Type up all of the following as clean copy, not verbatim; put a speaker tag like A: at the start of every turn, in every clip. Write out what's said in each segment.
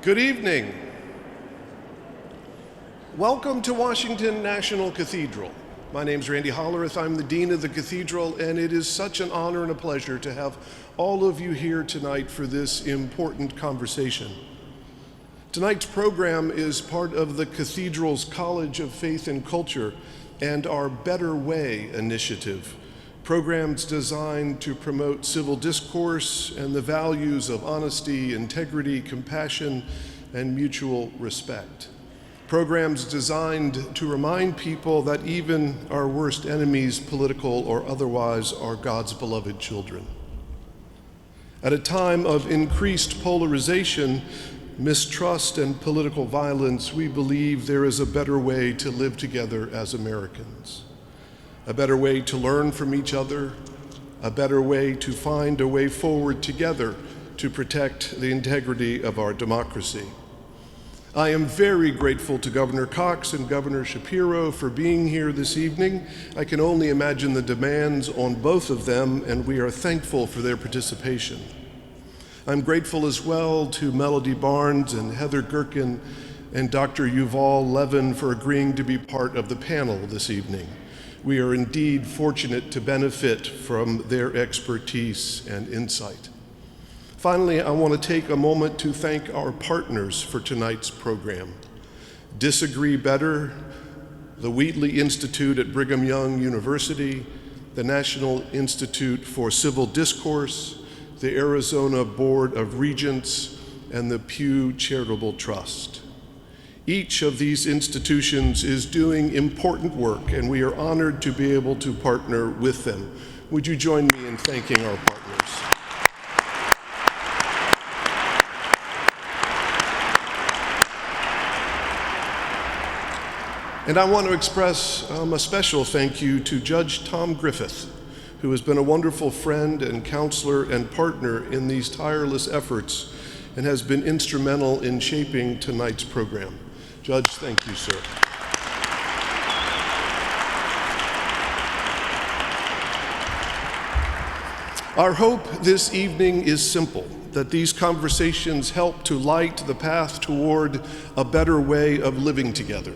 A: Good evening. Welcome to Washington National Cathedral. My name's Randy Hollerith. I'm the Dean of the Cathedral, and it is such an honor and a pleasure to have all of you here tonight for this important conversation. Tonight's program is part of the Cathedral's College of Faith and Culture and our Better Way initiative, programs designed to promote civil discourse and the values of honesty, integrity, compassion, and mutual respect. Programs designed to remind people that even our worst enemies, political or otherwise, are God's beloved children. At a time of increased polarization, mistrust, and political violence, we believe there is a better way to live together as Americans. A better way to learn from each other, a better way to find a way forward together to protect the integrity of our democracy. I am very grateful to Governor Cox and Governor Shapiro for being here this evening. I can only imagine the demands on both of them, and we are thankful for their participation. I'm grateful as well to Melody Barnes and Heather Gerken and Dr. Yuval Levin for agreeing to be part of the panel this evening. We are indeed fortunate to benefit from their expertise and insight. Finally, I want to take a moment to thank our partners for tonight's program. Disagree Better, the Wheatley Institute at Brigham Young University, the National Institute for Civil Discourse, the Arizona Board of Regents, and the Pew Charitable Trust. Each of these institutions is doing important work, and we are honored to be able to partner with them. Would you join me in thanking our partners? And I want to express a special thank you to Judge Tom Griffith, who has been a wonderful friend and counselor and partner in these tireless efforts and has been instrumental in shaping tonight's program. Judge, thank you, sir. Our hope this evening is simple, that these conversations help to light the path toward a better way of living together,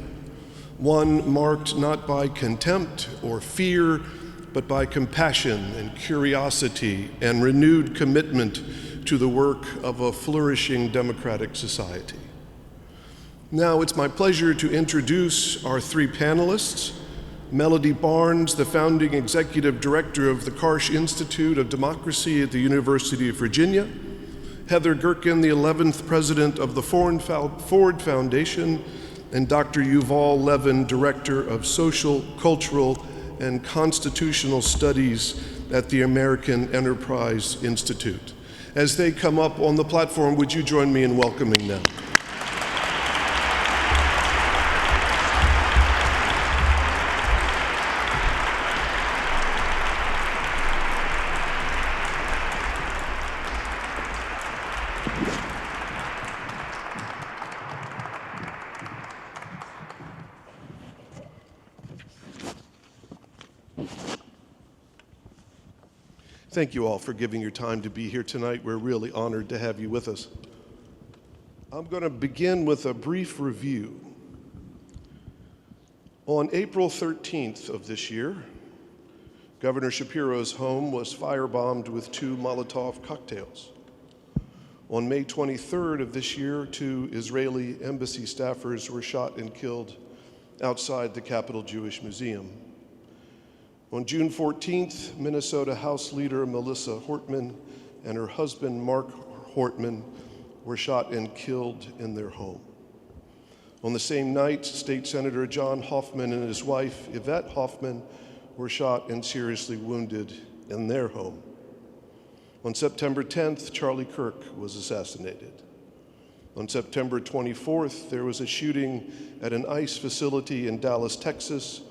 A: one marked not by contempt or fear, but by compassion and curiosity and renewed commitment to the work of a flourishing democratic society. Now it's my pleasure to introduce our three panelists: Melody Barnes, the founding executive director of the Karsh Institute of Democracy at the University of Virginia; Heather Gerken, the 11th president of the Ford Foundation; and Dr. Yuval Levin, director of social, cultural, and constitutional studies at the American Enterprise Institute. As they come up on the platform, would you join me in welcoming them? Thank you all for giving your time to be here tonight. We're really honored to have you with us. I'm going to begin with a brief review. On April 13th of this year, Governor Shapiro's home was firebombed with 2 Molotov cocktails. On May 23rd of this year, 2 Israeli embassy staffers were shot and killed outside the Capitol Jewish Museum. On June 14th, Minnesota House Leader Melissa Hortman and her husband Mark Hortman were shot and killed in their home. On the same night, State Senator John Hoffman and his wife Yvette Hoffman were shot and seriously wounded in their home. On September 10th, Charlie Kirk was assassinated. On September 24th, there was a shooting at an ICE facility in Dallas, Texas.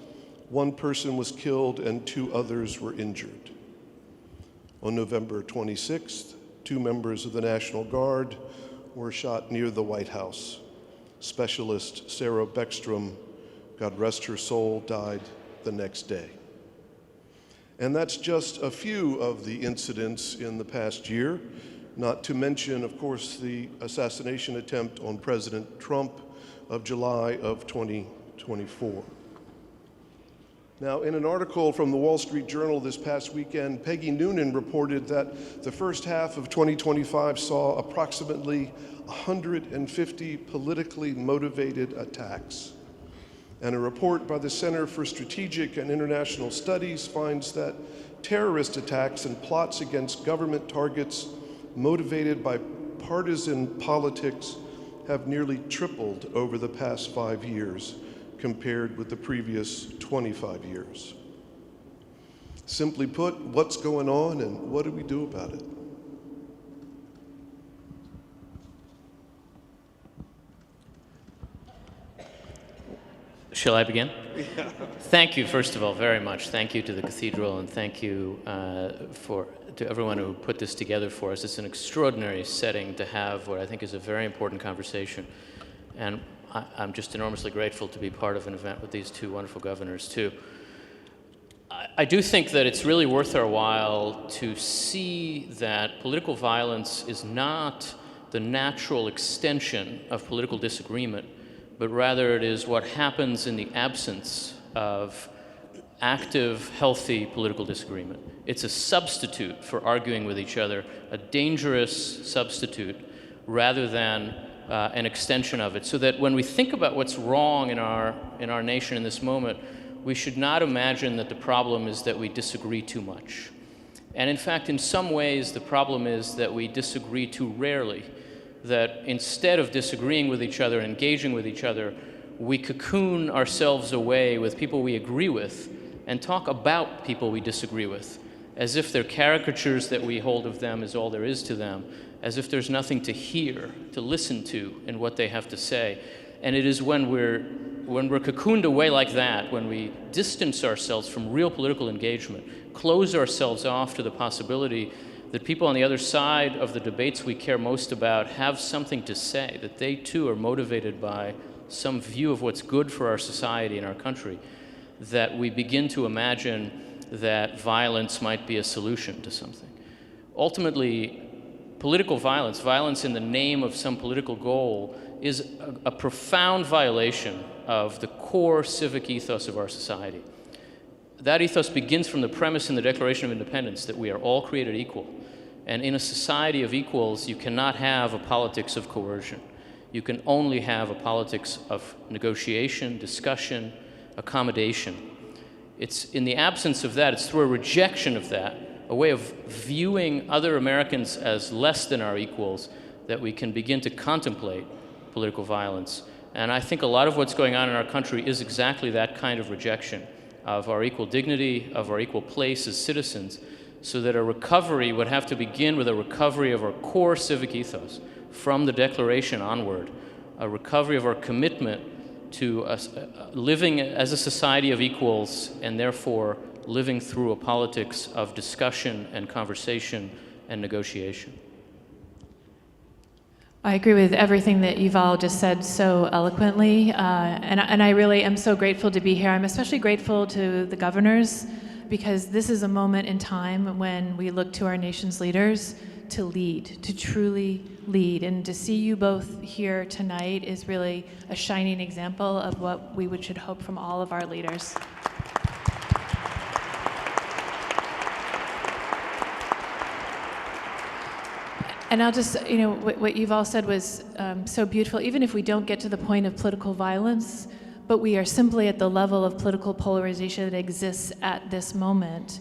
A: 1 person was killed and 2 others were injured. On November 26th, 2 members of the National Guard were shot near the White House. Specialist Sarah Beckstrom, God rest her soul, died the next day. And that's just a few of the incidents in the past year. not to mention, of course, the assassination attempt on President Trump of July of 2024. Now, in an article from the Wall Street Journal this past weekend, Peggy Noonan reported that the first half of 2025 saw approximately 150 politically motivated attacks. And a report by the Center for Strategic and International Studies finds that terrorist attacks and plots against government targets motivated by partisan politics have nearly tripled over the past 5 years compared with the previous 25 years. Simply put, what's going on and what do we do about it?
B: Shall I begin? Yeah. Thank you, first of all, very much. Thank you to the Cathedral, and thank you to everyone who put this together for us. It's an extraordinary setting to have what I think is a very important conversation. And I'm just enormously grateful to be part of an event with these two wonderful governors, too. I do think that it's really worth our while to see that political violence is not the natural extension of political disagreement, but rather it is what happens in the absence of active, healthy political disagreement. It's a substitute for arguing with each other, a dangerous substitute, rather than an extension of it. So that when we think about what's wrong in our nation in this moment, we should not imagine that the problem is that we disagree too much. And in fact, in some ways, the problem is that we disagree too rarely. That instead of disagreeing with each other, engaging with each other, we cocoon ourselves away with people we agree with and talk about people we disagree with, as if they're caricatures that we hold of them is all there is to them, as if there's nothing to hear, to listen to in what they have to say. And it is when we're cocooned away like that, when we distance ourselves from real political engagement, close ourselves off to the possibility that people on the other side of the debates we care most about have something to say, that they too are motivated by some view of what's good for our society and our country, that we begin to imagine that violence might be a solution to something. Ultimately, political violence, violence in the name of some political goal, is a profound violation of the core civic ethos of our society. That ethos begins from the premise in the Declaration of Independence that we are all created equal. And in a society of equals, you cannot have a politics of coercion. You can only have a politics of negotiation, discussion, accommodation. It's in the absence of that, it's through a rejection of that, a way of viewing other Americans as less than our equals, that we can begin to contemplate political violence. And I think a lot of what's going on in our country is exactly that kind of rejection of our equal dignity, of our equal place as citizens, so that a recovery would have to begin with a recovery of our core civic ethos from the Declaration onward, a recovery of our commitment to living as a society of equals and therefore living through a politics of discussion and conversation and negotiation.
C: I agree with everything that you've all just said so eloquently, and I really am so grateful to be here. I'm especially grateful to the governors, because this is a moment in time when we look to our nation's leaders to lead, to truly lead. And to see you both here tonight is really a shining example of what we should hope from all of our leaders. And I'll just, what you've all said was so beautiful. Even if we don't get to the point of political violence, but we are simply at the level of political polarization that exists at this moment,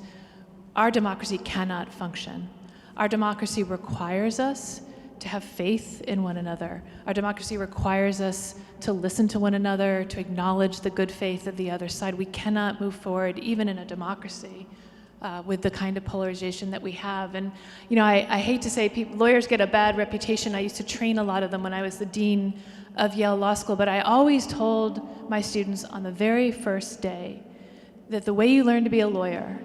C: our democracy cannot function. Our democracy requires us to have faith in one another. Our democracy requires us to listen to one another, to acknowledge the good faith of the other side. We cannot move forward, even in a democracy, with the kind of polarization that we have. And I hate to say lawyers get a bad reputation. I used to train a lot of them when I was the dean of Yale Law School, but I always told my students on the very first day that the way you learn to be a lawyer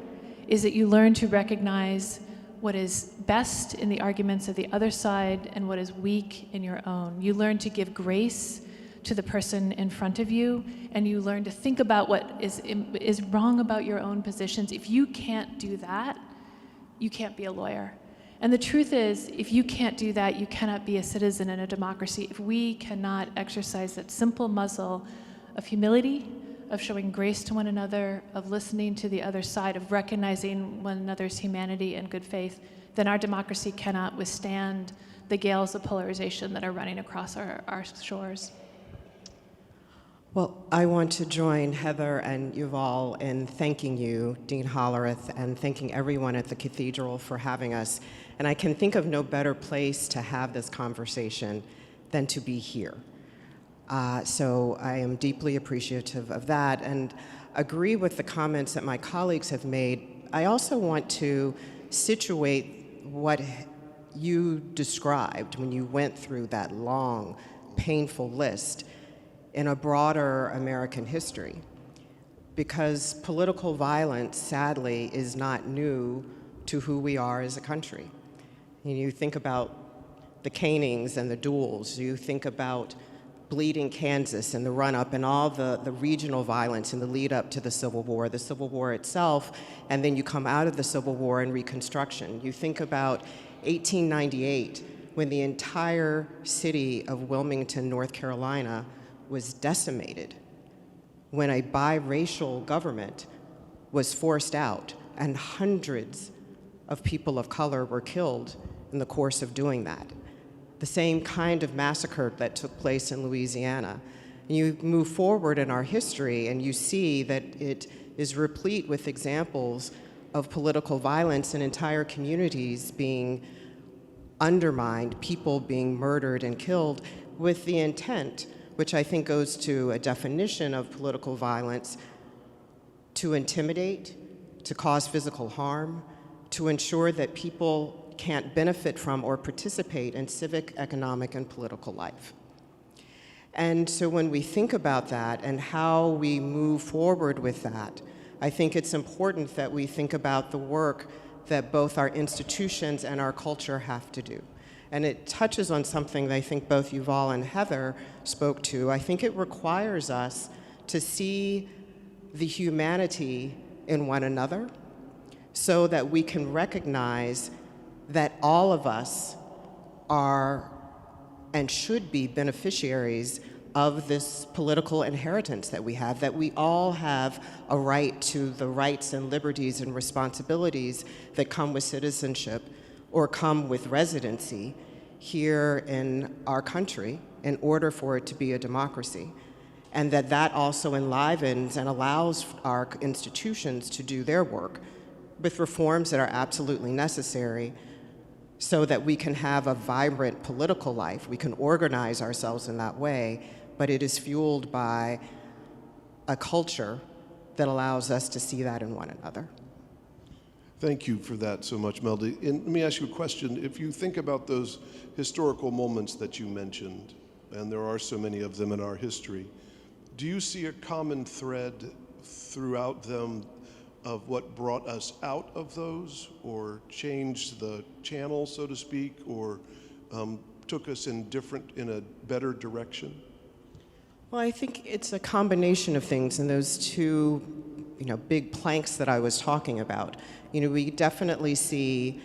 C: is that you learn to recognize what is best in the arguments of the other side and what is weak in your own. You learn to give grace to the person in front of you, and you learn to think about what is wrong about your own positions. If you can't do that, you can't be a lawyer. And the truth is, if you can't do that, you cannot be a citizen in a democracy. If we cannot exercise that simple muscle of humility, of showing grace to one another, of listening to the other side, of recognizing one another's humanity and good faith, then our democracy cannot withstand the gales of polarization that are running across our shores.
D: Well, I want to join Heather and Yuval in thanking you, Dean Hollerith, and thanking everyone at the Cathedral for having us. And I can think of no better place to have this conversation than to be here. So I am deeply appreciative of that and agree with the comments that my colleagues have made. I also want to situate what you described when you went through that long, painful list in a broader American history, because political violence, sadly, is not new to who we are as a country. You think about the canings and the duels, you think about Bleeding Kansas and the run-up and all the regional violence in the lead-up to the Civil War itself, and then you come out of the Civil War and Reconstruction. You think about 1898, when the entire city of Wilmington, North Carolina, was decimated, when a biracial government was forced out and hundreds of people of color were killed in the course of doing that. The same kind of massacre that took place in Louisiana. And you move forward in our history and you see that it is replete with examples of political violence and entire communities being undermined, people being murdered and killed with the intent, which I think goes to a definition of political violence, to intimidate, to cause physical harm, to ensure that people can't benefit from or participate in civic, economic, and political life. And so when we think about that and how we move forward with that, I think it's important that we think about the work that both our institutions and our culture have to do. And it touches on something that I think both Yuval and Heather spoke to. I think it requires us to see the humanity in one another so that we can recognize that all of us are and should be beneficiaries of this political inheritance that we have, that we all have a right to the rights and liberties and responsibilities that come with citizenship or come with residency here in our country in order for it to be a democracy. And that also enlivens and allows our institutions to do their work with reforms that are absolutely necessary so that we can have a vibrant political life. We can organize ourselves in that way, but it is fueled by a culture that allows us to see that in one another.
A: Thank you for that so much, Melody. And let me ask you a question. If you think about those historical moments that you mentioned, and there are so many of them in our history, do you see a common thread throughout them of what brought us out of those, or changed the channel, so to speak, or took us in a better direction?
D: Well, I think it's a combination of things, and those two, big planks that I was talking about. We definitely see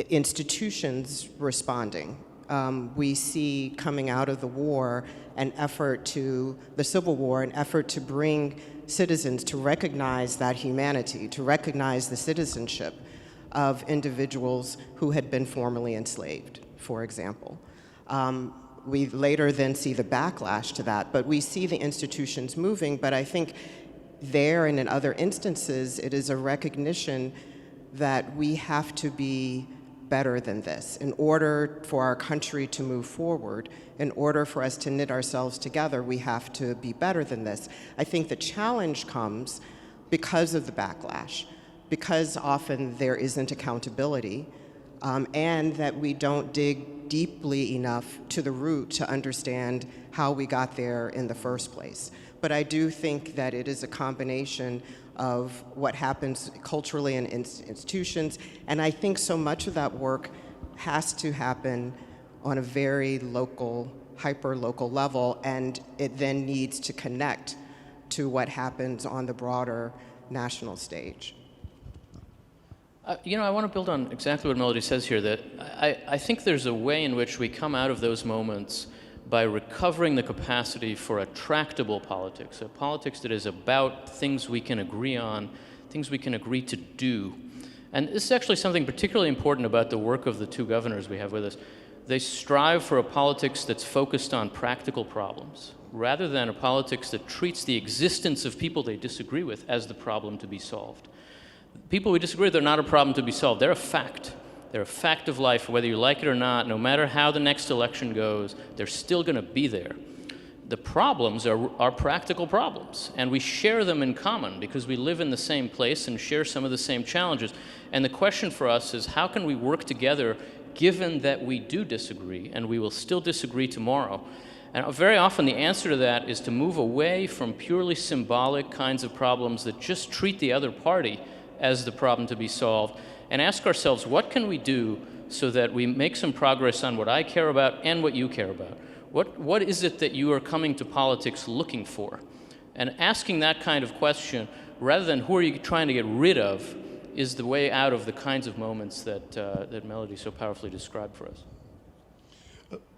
D: institutions responding. We see coming out of the war the Civil War, an effort to bring citizens to recognize that humanity, to recognize the citizenship of individuals who had been formerly enslaved, for example. We later then see the backlash to that, but we see the institutions moving, but I think there and in other instances, it is a recognition that we have to be better than this in order for our country to move forward. In order for us to knit ourselves together, we have to be better than this. I think the challenge comes because of the backlash, because often there isn't accountability, and that we don't dig deeply enough to the root to understand how we got there in the first place. But I do think that it is a combination of what happens culturally in institutions, and I think so much of that work has to happen on a very local, hyper-local level, and it then needs to connect to what happens on the broader national stage.
B: I want to build on exactly what Melody says here, that I think there's a way in which we come out of those moments by recovering the capacity for a tractable politics, a politics that is about things we can agree on, things we can agree to do. And this is actually something particularly important about the work of the two governors we have with us. They strive for a politics that's focused on practical problems, rather than a politics that treats the existence of people they disagree with as the problem to be solved. People we disagree with are not a problem to be solved. They're a fact. They're a fact of life, whether you like it or not. No matter how the next election goes, they're still going to be there. The problems are practical problems, and we share them in common because we live in the same place and share some of the same challenges. And the question for us is, how can we work together given that we do disagree, and we will still disagree tomorrow? And very often the answer to that is to move away from purely symbolic kinds of problems that just treat the other party as the problem to be solved, and ask ourselves, what can we do so that we make some progress on what I care about and what you care about? What is it that you are coming to politics looking for? And asking that kind of question, rather than who are you trying to get rid of, is the way out of the kinds of moments that Melody so powerfully described for us.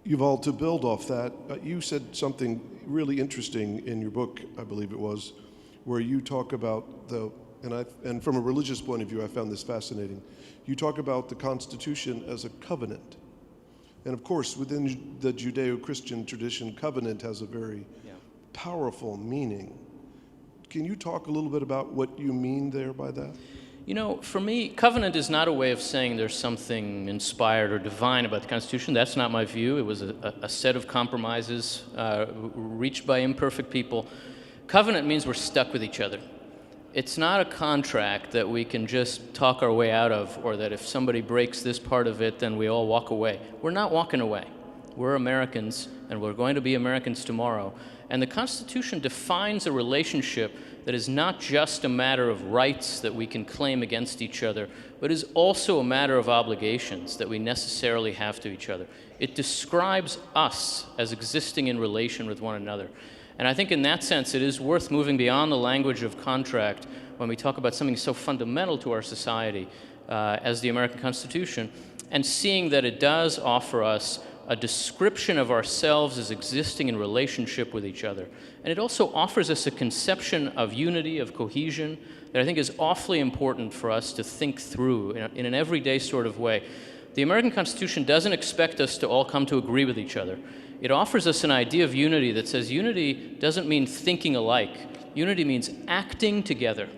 A: Yuval, to build off that, you said something really interesting in your book, I believe it was, where you talk about and from a religious point of view, I found this fascinating. You talk about the Constitution as a covenant. And of course, within the Judeo-Christian tradition, covenant has a very powerful meaning. Can you talk a little bit about what you mean there by that?
B: You know, for me, covenant is not a way of saying there's something inspired or divine about the Constitution. That's not my view. It was a set of compromises reached by imperfect people. Covenant means we're stuck with each other. It's not a contract that we can just talk our way out of, or that if somebody breaks this part of it, then we all walk away. We're not walking away. We're Americans, and we're going to be Americans tomorrow. And the Constitution defines a relationship that is not just a matter of rights that we can claim against each other, but is also a matter of obligations that we necessarily have to each other. It describes us as existing in relation with one another. And I think in that sense, it is worth moving beyond the language of contract when we talk about something so fundamental to our society as the American Constitution, and seeing that it does offer us a description of ourselves as existing in relationship with each other. And it also offers us a conception of unity, of cohesion, that I think is awfully important for us to think through in an everyday sort of way. The American Constitution doesn't expect us to all come to agree with each other. It offers us an idea of unity that says unity doesn't mean thinking alike. Unity means acting together.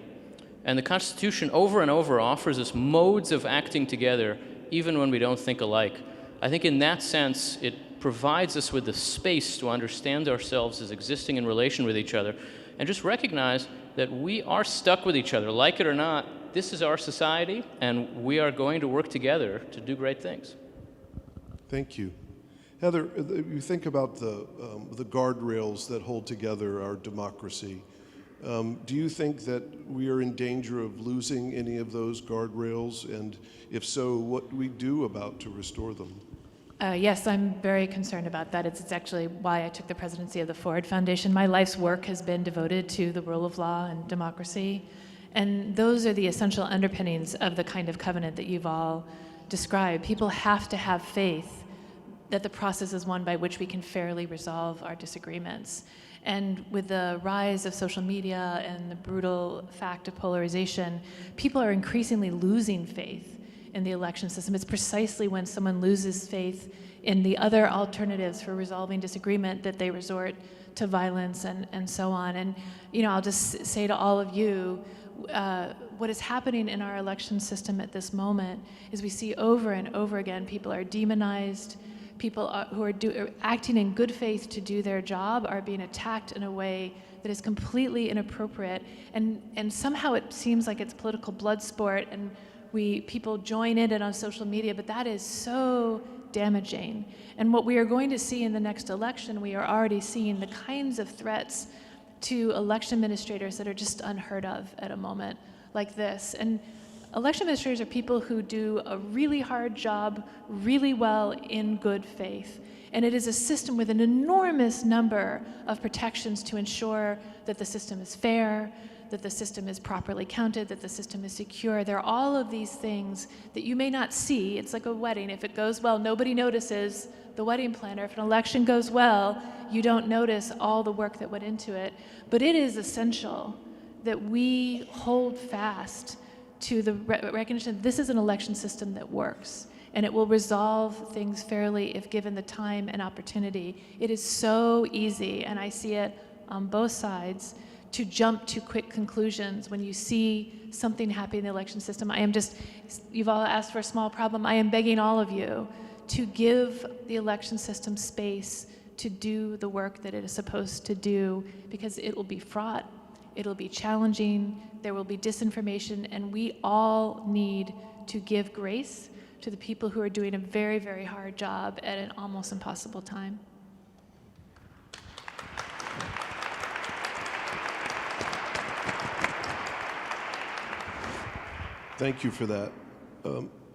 B: And the Constitution over and over offers us modes of acting together even when we don't think alike. I think in that sense, it provides us with the space to understand ourselves as existing in relation with each other and just recognize that we are stuck with each other. Like it or not, this is our society, and we are going to work together to do great things.
A: Thank you. Heather, you think about the guardrails that hold together our democracy. Do you think that we are in danger of losing any of those guardrails? And if so, what do we do about to restore them?
C: Yes, I'm very concerned about that. It's actually why I took the presidency of the Ford Foundation. My life's work has been devoted to the rule of law and democracy. And those are the essential underpinnings of the kind of covenant that you've all described. People have to have faith that the process is one by which we can fairly resolve our disagreements. And with the rise of social media and the brutal fact of polarization, people are increasingly losing faith in the election system. It's precisely when someone loses faith in the other alternatives for resolving disagreement that they resort to violence and so on. And I'll just say to all of you, what is happening in our election system at this moment is we see over and over again people are demonized. People who are acting in good faith to do their job are being attacked in a way that is completely inappropriate, and somehow it seems like it's political blood sport, and people join in it on social media, but that is so damaging. And what we are going to see in the next election, we are already seeing the kinds of threats to election administrators that are just unheard of at a moment like this. And election administrators are people who do a really hard job really well in good faith. And it is a system with an enormous number of protections to ensure that the system is fair, that the system is properly counted, that the system is secure. There are all of these things that you may not see. It's like a wedding. If it goes well, nobody notices the wedding planner. If an election goes well, you don't notice all the work that went into it. But it is essential that we hold fast to the recognition that this is an election system that works, and it will resolve things fairly if given the time and opportunity. It is so easy, and I see it on both sides, to jump to quick conclusions when you see something happening in the election system. You've all asked for a small problem. I am begging all of you to give the election system space to do the work that it is supposed to do, because it will be fraught, it'll be challenging, there will be disinformation, and we all need to give grace to the people who are doing a very, very hard job at an almost impossible time.
A: Thank you for that.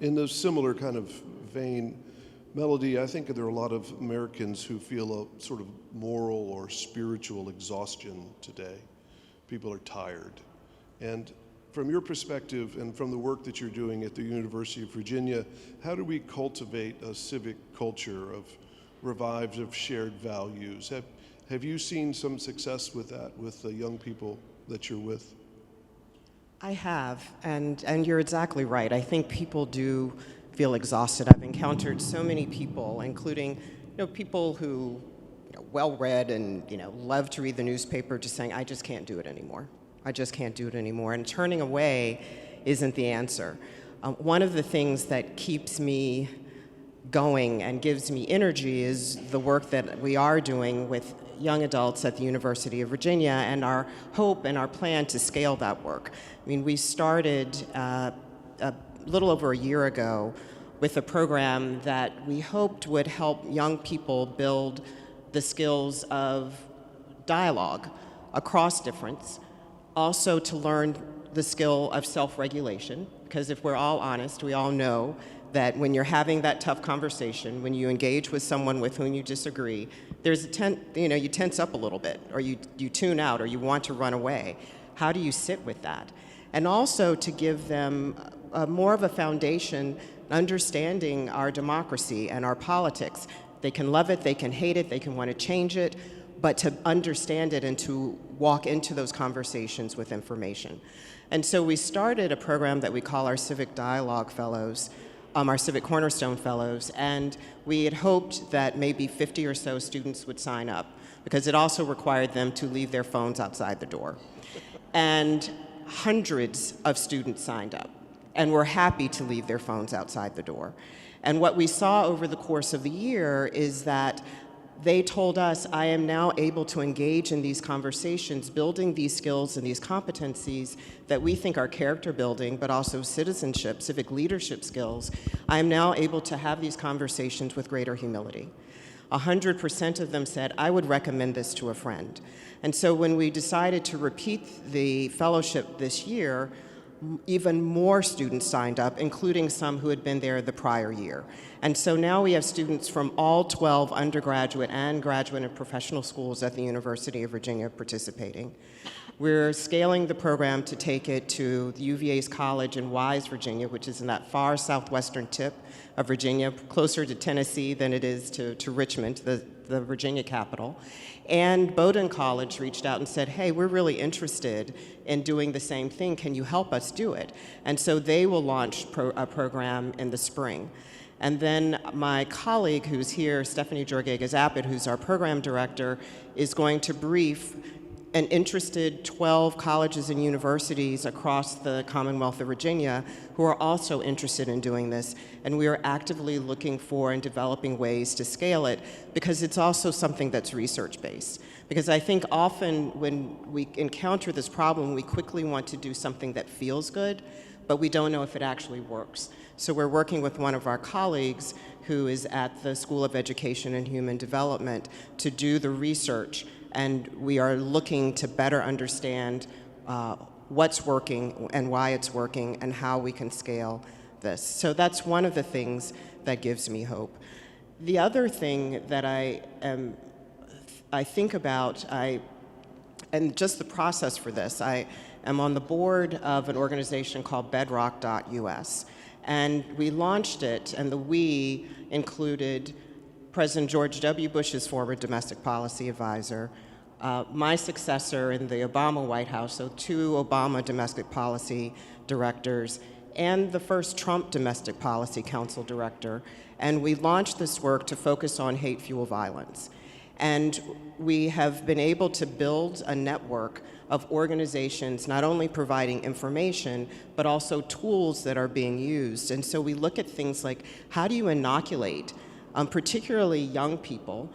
A: In a similar kind of vein, Melody, I think there are a lot of Americans who feel a sort of moral or spiritual exhaustion today. People are tired. And from your perspective and from the work that you're doing at the University of Virginia, how do we cultivate a civic culture of revived, of shared values? Have you seen some success with that, with the young people that you're with?
D: I have, and you're exactly right. I think people do feel exhausted. I've encountered so many people, including people who well-read and love to read the newspaper, just saying, I just can't do it anymore. I just can't do it anymore. And turning away isn't the answer. One of the things that keeps me going and gives me energy is the work that we are doing with young adults at the University of Virginia, and our hope and our plan to scale that work. I mean, we started a little over a year ago with a program that we hoped would help young people build the skills of dialogue across difference, also to learn the skill of self-regulation, because if we're all honest, we all know that when you're having that tough conversation, when you engage with someone with whom you disagree, there's you tense up a little bit, or you tune out, or you want to run away. How do you sit with that? And also to give them more of a foundation, understanding our democracy and our politics. They can love it, they can hate it, they can want to change it, but to understand it and to walk into those conversations with information. And so we started a program that we call our Civic Dialogue Fellows, our Civic Cornerstone Fellows, and we had hoped that maybe 50 or so students would sign up, because it also required them to leave their phones outside the door. And hundreds of students signed up and were happy to leave their phones outside the door. And what we saw over the course of the year is that they told us, I am now able to engage in these conversations, building these skills and these competencies that we think are character building, but also citizenship, civic leadership skills. I am now able to have these conversations with greater humility. 100% of them said, I would recommend this to a friend. And so when we decided to repeat the fellowship this year, even more students signed up, including some who had been there the prior year. And so now we have students from all 12 undergraduate and graduate and professional schools at the University of Virginia participating. We're scaling the program to take it to the UVA's college in Wise, Virginia, which is in that far southwestern tip of Virginia, closer to Tennessee than it is to Richmond, the Virginia capital. And Bowdoin College reached out and said, hey, we're really interested in doing the same thing. Can you help us do it? And so they will launch a program in the spring. And then my colleague who's here, Stephanie Jorgegas-Appett, who's our program director, is going to brief an interested 12 colleges and universities across the Commonwealth of Virginia who are also interested in doing this. And we are actively looking for and developing ways to scale it, because it's also something that's research-based. Because I think often when we encounter this problem, we quickly want to do something that feels good, but we don't know if it actually works. So we're working with one of our colleagues who is at the School of Education and Human Development to do the research, and we are looking to better understand what's working and why it's working and how we can scale this. So that's one of the things that gives me hope. The other thing that I think about, and just the process for this, am on the board of an organization called bedrock.us. And we launched it, and the we included President George W. Bush's former domestic policy advisor, my successor in the Obama White House, so 2 Obama domestic policy directors, and the first Trump domestic policy council director. And we launched this work to focus on hate fuel violence. And we have been able to build a network of organizations not only providing information, but also tools that are being used. And so we look at things like, how do you inoculate, particularly young people,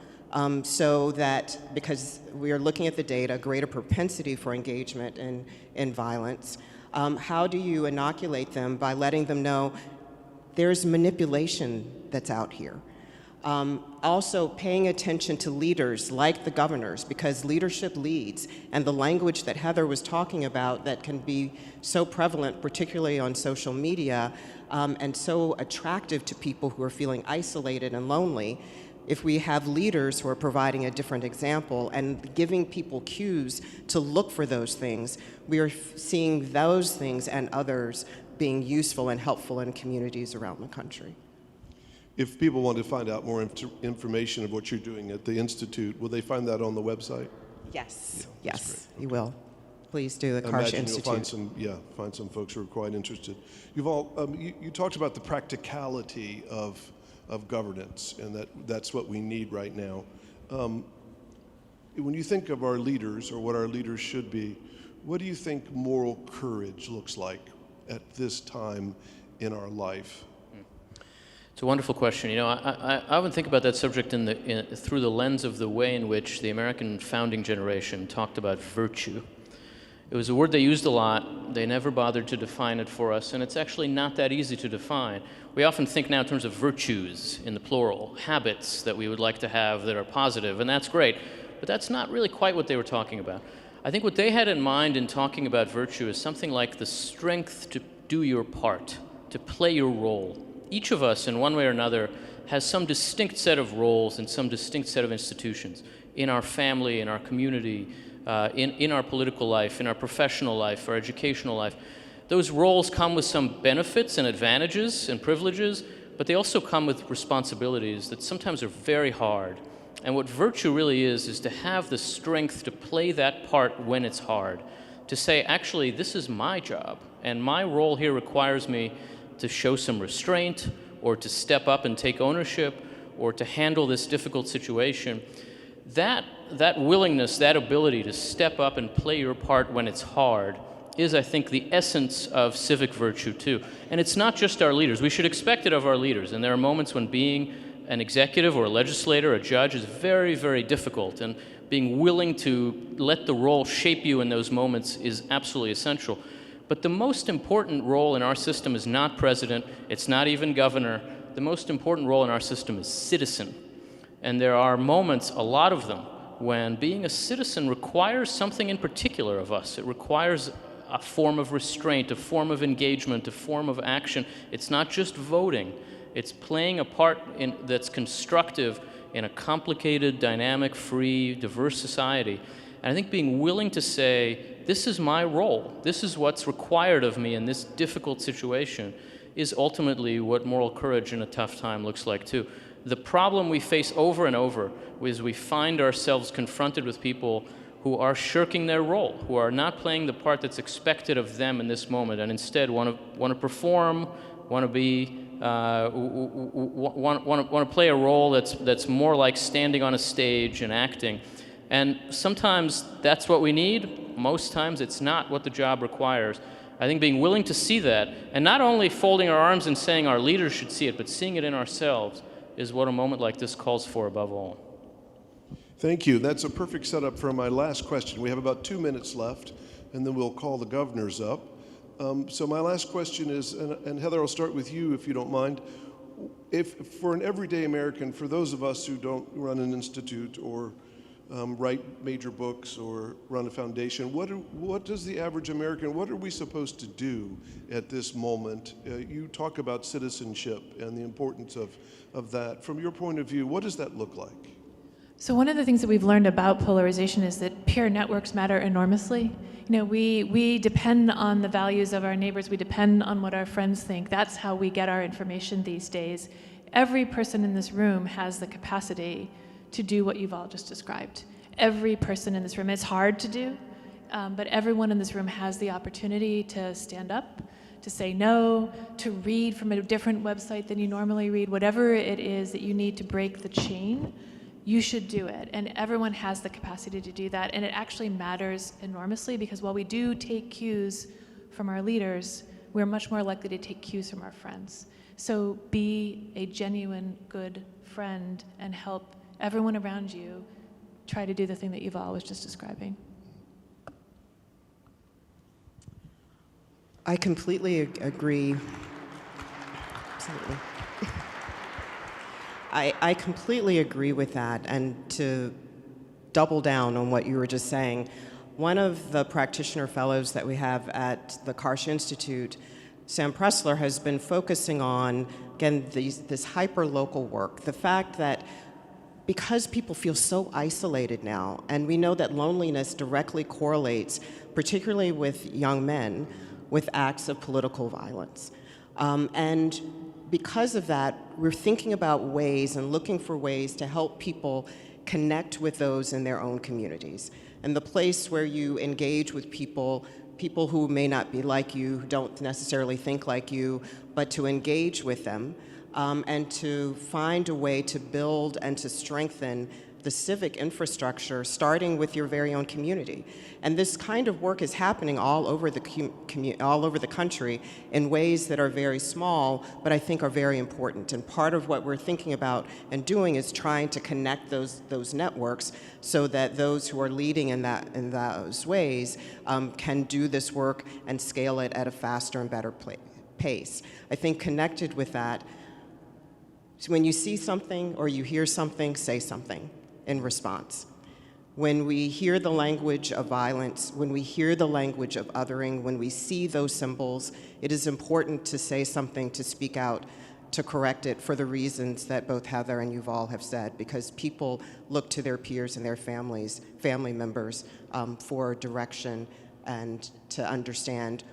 D: so that, because we are looking at the data, greater propensity for engagement in violence, how do you inoculate them by letting them know there's manipulation that's out here? Also paying attention to leaders like the governors, because leadership leads, and the language that Heather was talking about that can be so prevalent, particularly on social media, and so attractive to people who are feeling isolated and lonely. If we have leaders who are providing a different example and giving people cues to look for those things, we are seeing those things and others being useful and helpful in communities around the country.
A: If people want to find out more information of what you're doing at the Institute, will they find that on the website?
D: Yes,
A: Yeah,
D: yes, you will. Please do, the
A: I
D: Karsh
A: imagine
D: Institute.
A: you'll find some folks who are quite interested. You talked about the practicality of governance, and that's what we need right now. When you think of our leaders, or what our leaders should be, what do you think moral courage looks like at this time in our life?
B: It's a wonderful question. You know, I often think about that subject through the lens of the way in which the American founding generation talked about virtue. It was a word they used a lot. They never bothered to define it for us, and it's actually not that easy to define. We often think now in terms of virtues in the plural, habits that we would like to have that are positive, and that's great, but that's not really quite what they were talking about. I think what they had in mind in talking about virtue is something like the strength to do your part, to play your role. Each of us, in one way or another, has some distinct set of roles and some distinct set of institutions in our family, in our community, in our political life, in our professional life, our educational life. Those roles come with some benefits and advantages and privileges, but they also come with responsibilities that sometimes are very hard. And what virtue really is to have the strength to play that part when it's hard, to say, actually, this is my job, and my role here requires me to show some restraint, or to step up and take ownership, or to handle this difficult situation. That willingness, that ability to step up and play your part when it's hard is, I think, the essence of civic virtue, too. And it's not just our leaders. We should expect it of our leaders. And there are moments when being an executive or a legislator, a judge, is very, very difficult. And being willing to let the role shape you in those moments is absolutely essential. But the most important role in our system is not president, it's not even governor. The most important role in our system is citizen. And there are moments, a lot of them, when being a citizen requires something in particular of us. It requires a form of restraint, a form of engagement, a form of action. It's not just voting. It's playing a part that's constructive in a complicated, dynamic, free, diverse society. And I think being willing to say, this is my role, this is what's required of me in this difficult situation, is ultimately what moral courage in a tough time looks like too. The problem we face over and over is we find ourselves confronted with people who are shirking their role, who are not playing the part that's expected of them in this moment, and instead want to perform, want to be, want to play a role that's more like standing on a stage and acting. And sometimes that's what we need. Most times it's not what the job requires. I think being willing to see that, and not only folding our arms and saying our leaders should see it, but seeing it in ourselves, is what a moment like this calls for above all.
A: Thank you. That's a perfect setup for my last question. We have about 2 minutes left, and then we'll call the governors up. So my last question is, and Heather, I'll start with you if you don't mind. If for an everyday American, for those of us who don't run an institute or write major books or run a foundation, what does the average American, what are we supposed to do at this moment? You talk about citizenship and the importance of that. From your point of view, what does that look like?
C: So one of the things that we've learned about polarization is that peer networks matter enormously. we depend on the values of our neighbors. We depend on what our friends think. That's how we get our information these days. Every person in this room has the capacity to do what you've all just described. Every person in this room. It's hard to do, but everyone in this room has the opportunity to stand up, to say no, to read from a different website than you normally read. Whatever it is that you need to break the chain, you should do it. And everyone has the capacity to do that. And it actually matters enormously, because while we do take cues from our leaders, we're much more likely to take cues from our friends. So be a genuine good friend and help everyone around you try to do the thing that Yuval was just describing.
D: I completely agree. Absolutely. I completely agree with that. And to double down on what you were just saying, one of the practitioner fellows that we have at the Karsh Institute, Sam Pressler, has been focusing on, again, this hyper-local work. The fact that because people feel so isolated now, and we know that loneliness directly correlates, particularly with young men, with acts of political violence. And because of that, we're thinking about ways and looking for ways to help people connect with those in their own communities. And the place where you engage with people who may not be like you, who don't necessarily think like you, but to engage with them and to find a way to build and to strengthen the civic infrastructure, starting with your very own community. And this kind of work is happening all over the country in ways that are very small, but I think are very important. And part of what we're thinking about and doing is trying to connect those networks so that those who are leading in those ways can do this work and scale it at a faster and better pace. I think connected with that, when you see something or you hear something, say something in response. When we hear the language of violence, when we hear the language of othering, when we see those symbols, it is important to say something, to speak out, to correct it for the reasons that both Heather and Yuval have said, because people look to their peers and their family members for direction and to understand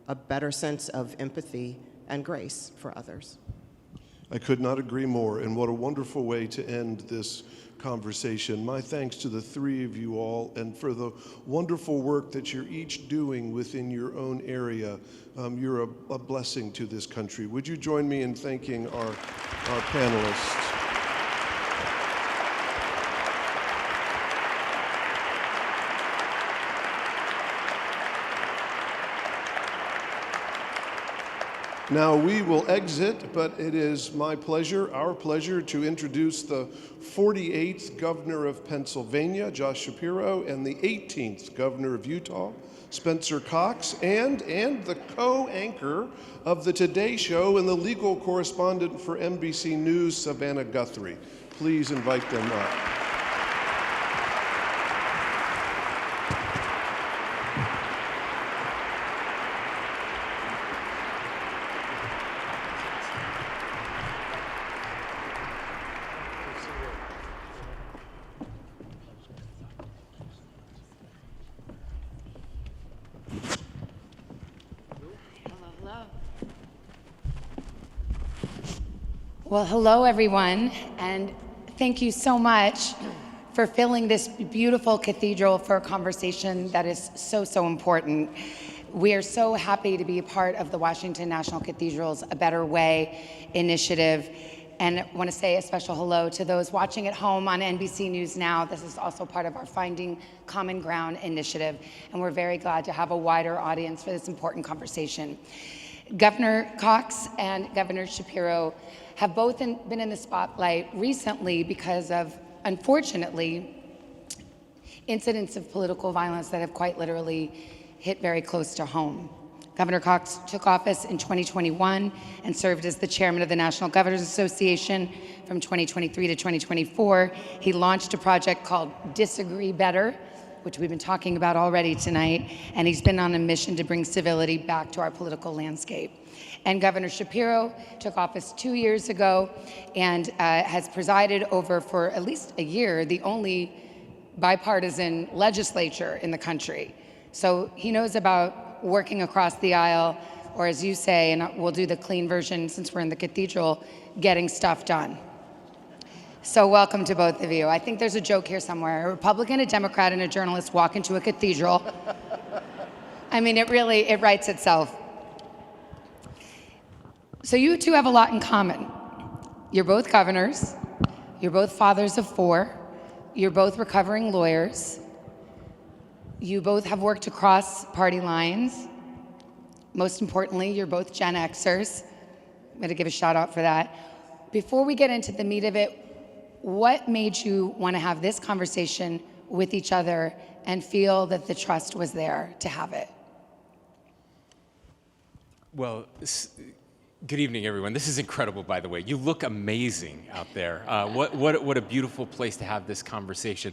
D: a better sense of empathy and grace for others.
A: I could not agree more, and what a wonderful way to end this conversation. My thanks to the three of you all, and for the wonderful work that you're each doing within your own area. You're a blessing to this country. Would you join me in thanking our panelists? Now we will exit, but it is my pleasure, our pleasure, to introduce the 48th Governor of Pennsylvania, Josh Shapiro, and the 18th Governor of Utah, Spencer Cox, and the co-anchor of the Today Show and the legal correspondent for NBC News, Savannah Guthrie. Please invite them up.
E: Well, hello, everyone, and thank you so much for filling this beautiful cathedral for a conversation that is so, so important. We are so happy to be a part of the Washington National Cathedral's A Better Way initiative, and I want to say a special hello to those watching at home on NBC News Now. This is also part of our Finding Common Ground initiative, and we're very glad to have a wider audience for this important conversation. Governor Cox and Governor Shapiro have both been in the spotlight recently because of, unfortunately, incidents of political violence that have quite literally hit very close to home. Governor Cox took office in 2021 and served as the chairman of the National Governors Association from 2023 to 2024. He launched a project called Disagree Better, which we've been talking about already tonight, and he's been on a mission to bring civility back to our political landscape. And Governor Shapiro took office 2 years ago and has presided over, for at least a year, the only bipartisan legislature in the country. So he knows about working across the aisle, or as you say, and we'll do the clean version since we're in the cathedral, getting stuff done. So welcome to both of you. I think there's a joke here somewhere. A Republican, a Democrat, and a journalist walk into a cathedral. I mean, it writes itself. So you two have a lot in common. You're both governors. You're both fathers of 4. You're both recovering lawyers. You both have worked across party lines. Most importantly, you're both Gen Xers. I'm going to give a shout out for that. Before we get into the meat of it, what made you want to have this conversation with each other and feel that the trust was there to have it?
F: Well, good evening, everyone. This is incredible, by the way. You look amazing out there. What a beautiful place to have this conversation.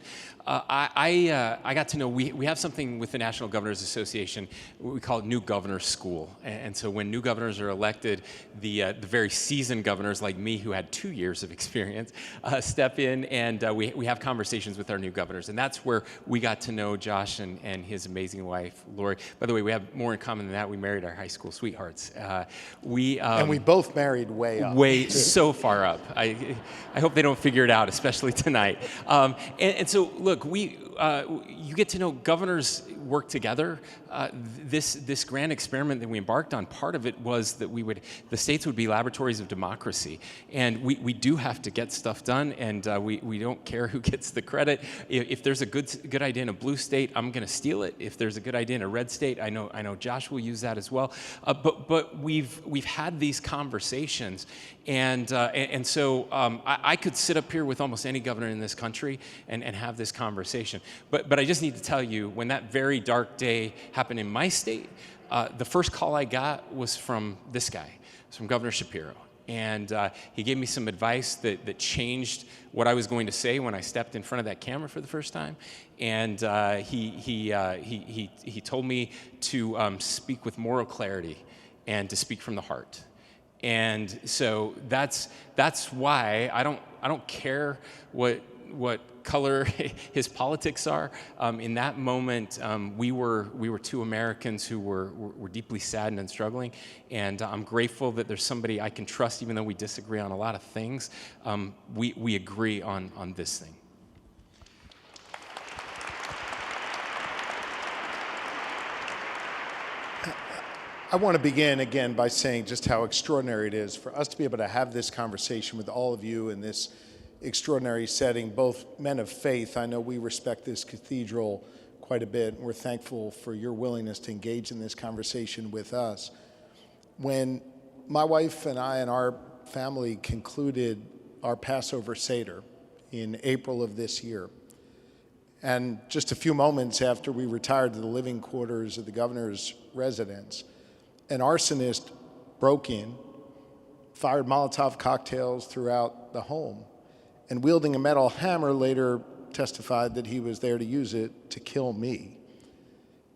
F: I got to know, we have something with the National Governors Association, we call it New Governor School. And so when new governors are elected, the very seasoned governors like me, who had 2 years of experience, step in, and we have conversations with our new governors. And that's where we got to know Josh and his amazing wife, Lori. By the way, we have more in common than that. We married our high school sweethearts.
G: And we both married way up.
F: Way so far up. I hope they don't figure it out, especially tonight. And so, look, you get to know governors work together. This grand experiment that we embarked on, part of it was that the states would be laboratories of democracy, and we do have to get stuff done, and we don't care who gets the credit. If there's a good idea in a blue state, I'm going to steal it. If there's a good idea in a red state, I know Josh will use that as well. But we've had these conversations, and so I could sit up here with almost any governor in this country and have this conversation. But I just need to tell you, when that very dark day happened in my state, the first call I got was from this guy. It was from Governor Shapiro. And he gave me some advice that changed what I was going to say when I stepped in front of that camera for the first time. And he told me to speak with moral clarity and to speak from the heart. And so that's why I don't care what color his politics are. In that moment, we were 2 Americans who were deeply saddened and struggling, and I'm grateful that there's somebody I can trust, even though we disagree on a lot of things. We agree on this thing.
G: I want to begin again by saying just how extraordinary it is for us to be able to have this conversation with all of you in this extraordinary setting, both men of faith. I know we respect this cathedral quite a bit, and we're thankful for your willingness to engage in this conversation with us. When my wife and I and our family concluded our Passover Seder in April of this year, and just a few moments after we retired to the living quarters of the governor's residence, an arsonist broke in, fired Molotov cocktails throughout the home, and wielding a metal hammer later testified that he was there to use it to kill me.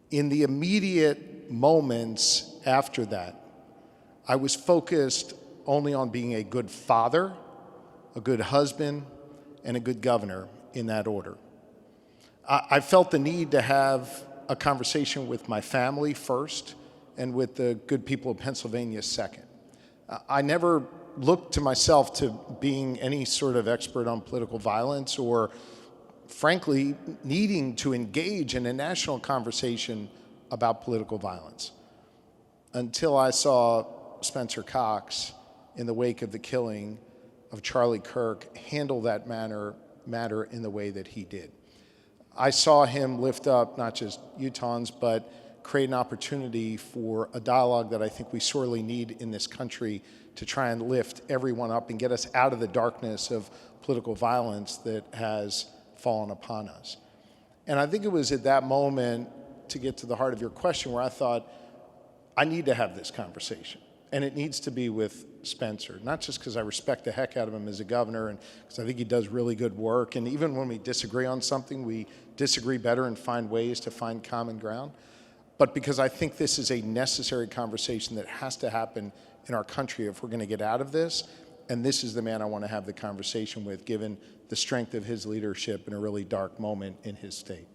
G: In the immediate moments after that, I was focused only on being a good father, a good husband, and a good governor, in that order. I felt the need to have a conversation with my family first and with the good people of Pennsylvania second. I never looked to myself to being any sort of expert on political violence or, frankly, needing to engage in a national conversation about political violence until I saw Spencer Cox, in the wake of the killing of Charlie Kirk, handle that matter in the way that he did. I saw him lift up not just Utahns, but create an opportunity for a dialogue that I think we sorely need in this country to try and lift everyone up and get us out of the darkness of political violence that has fallen upon us. And I think it was at that moment, to get to the heart of your question, where I thought, I need to have this conversation. And it needs to be with Spencer, not just because I respect the heck out of him as a governor and because I think he does really good work. And even when we disagree on something, we disagree better and find ways to find common ground. But because I think this is a necessary conversation that has to happen in our country if we're going to get out of this. And this is the man I want to have the conversation with, given the strength of his leadership in a really dark moment in his state.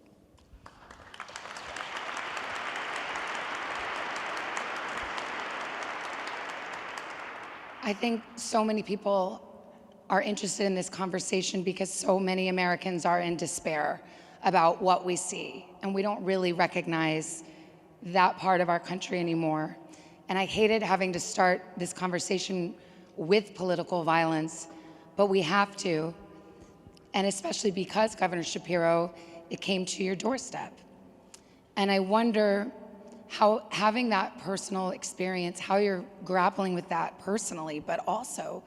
E: I think so many people are interested in this conversation because so many Americans are in despair about what we see, and we don't really recognize that part of our country anymore. And I hated having to start this conversation with political violence, but we have to, and especially because, Governor Shapiro, it came to your doorstep. And I wonder how having that personal experience, how you're grappling with that personally, but also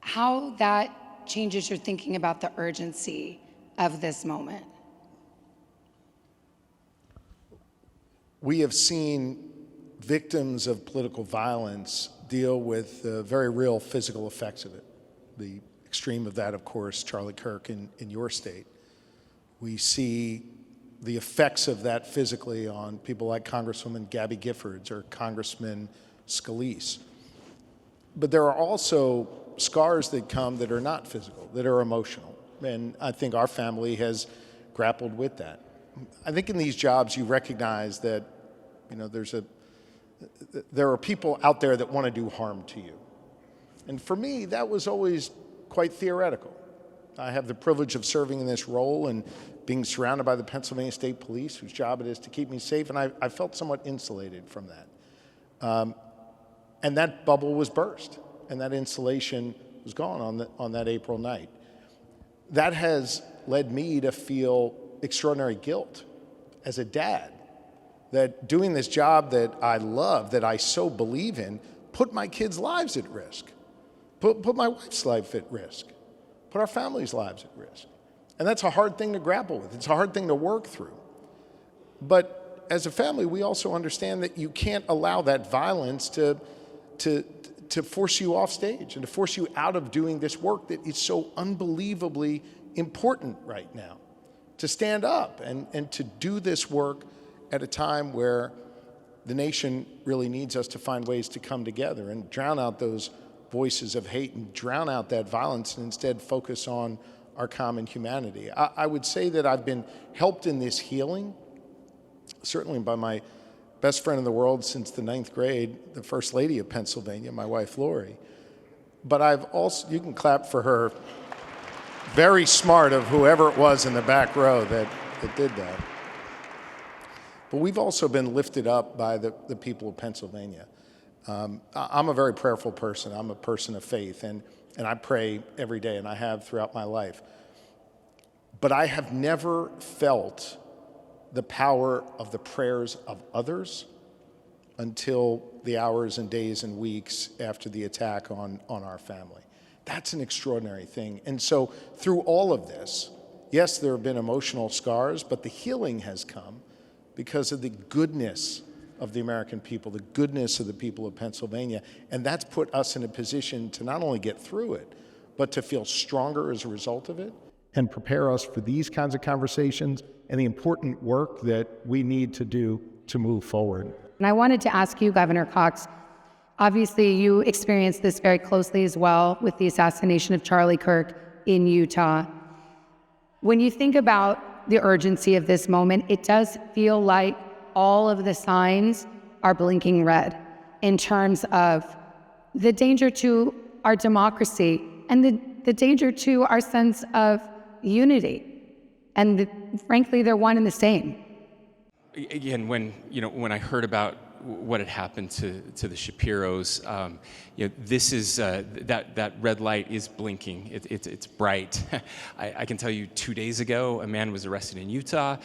E: how that changes your thinking about the urgency of this moment.
G: We have seen victims of political violence deal with the very real physical effects of it. The extreme of that, of course, Charlie Kirk in your state. We see the effects of that physically on people like Congresswoman Gabby Giffords or Congressman Scalise. But there are also scars that come that are not physical, that are emotional. And I think our family has grappled with that. I think in these jobs you recognize that, you know, there are people out there that want to do harm to you. And for me, that was always quite theoretical. I have the privilege of serving in this role and being surrounded by the Pennsylvania State Police, whose job it is to keep me safe, and I felt somewhat insulated from that. And that bubble was burst, and that insulation was gone on that April night. That has led me to feel extraordinary guilt as a dad, that doing this job that I love, that I so believe in, put my kids' lives at risk, put my wife's life at risk, put our family's lives at risk. And that's a hard thing to grapple with. It's a hard thing to work through. But as a family, we also understand that you can't allow that violence to force you off stage and to force you out of doing this work that is so unbelievably important right now. To stand up and to do this work at a time where the nation really needs us to find ways to come together and drown out those voices of hate and drown out that violence and instead focus on our common humanity. I would say that I've been helped in this healing, certainly by my best friend in the world since the 9th grade, the First Lady of Pennsylvania, my wife, Lori. But I've also, you can clap for her, very smart of whoever it was in the back row that did that. But we've also been lifted up by the people of Pennsylvania. I'm a very prayerful person. I'm a person of faith, and I pray every day, and I have throughout my life. But I have never felt the power of the prayers of others until the hours and days and weeks after the attack on our family. That's an extraordinary thing. And so through all of this, yes, there have been emotional scars, but the healing has come because of the goodness of the American people, the goodness of the people of Pennsylvania. And that's put us in a position to not only get through it, but to feel stronger as a result of it. And prepare us for these kinds of conversations and the important work that we need to do to move forward.
E: And I wanted to ask you, Governor Cox, obviously you experienced this very closely as well with the assassination of Charlie Kirk in Utah. When you think about the urgency of this moment, it does feel like all of the signs are blinking red in terms of the danger to our democracy and the danger to our sense of unity. And frankly, they're one and the same.
F: Again, when I heard about what had happened to the Shapiros, this is that red light is blinking. It's bright. I can tell you 2 days ago, a man was arrested in Utah.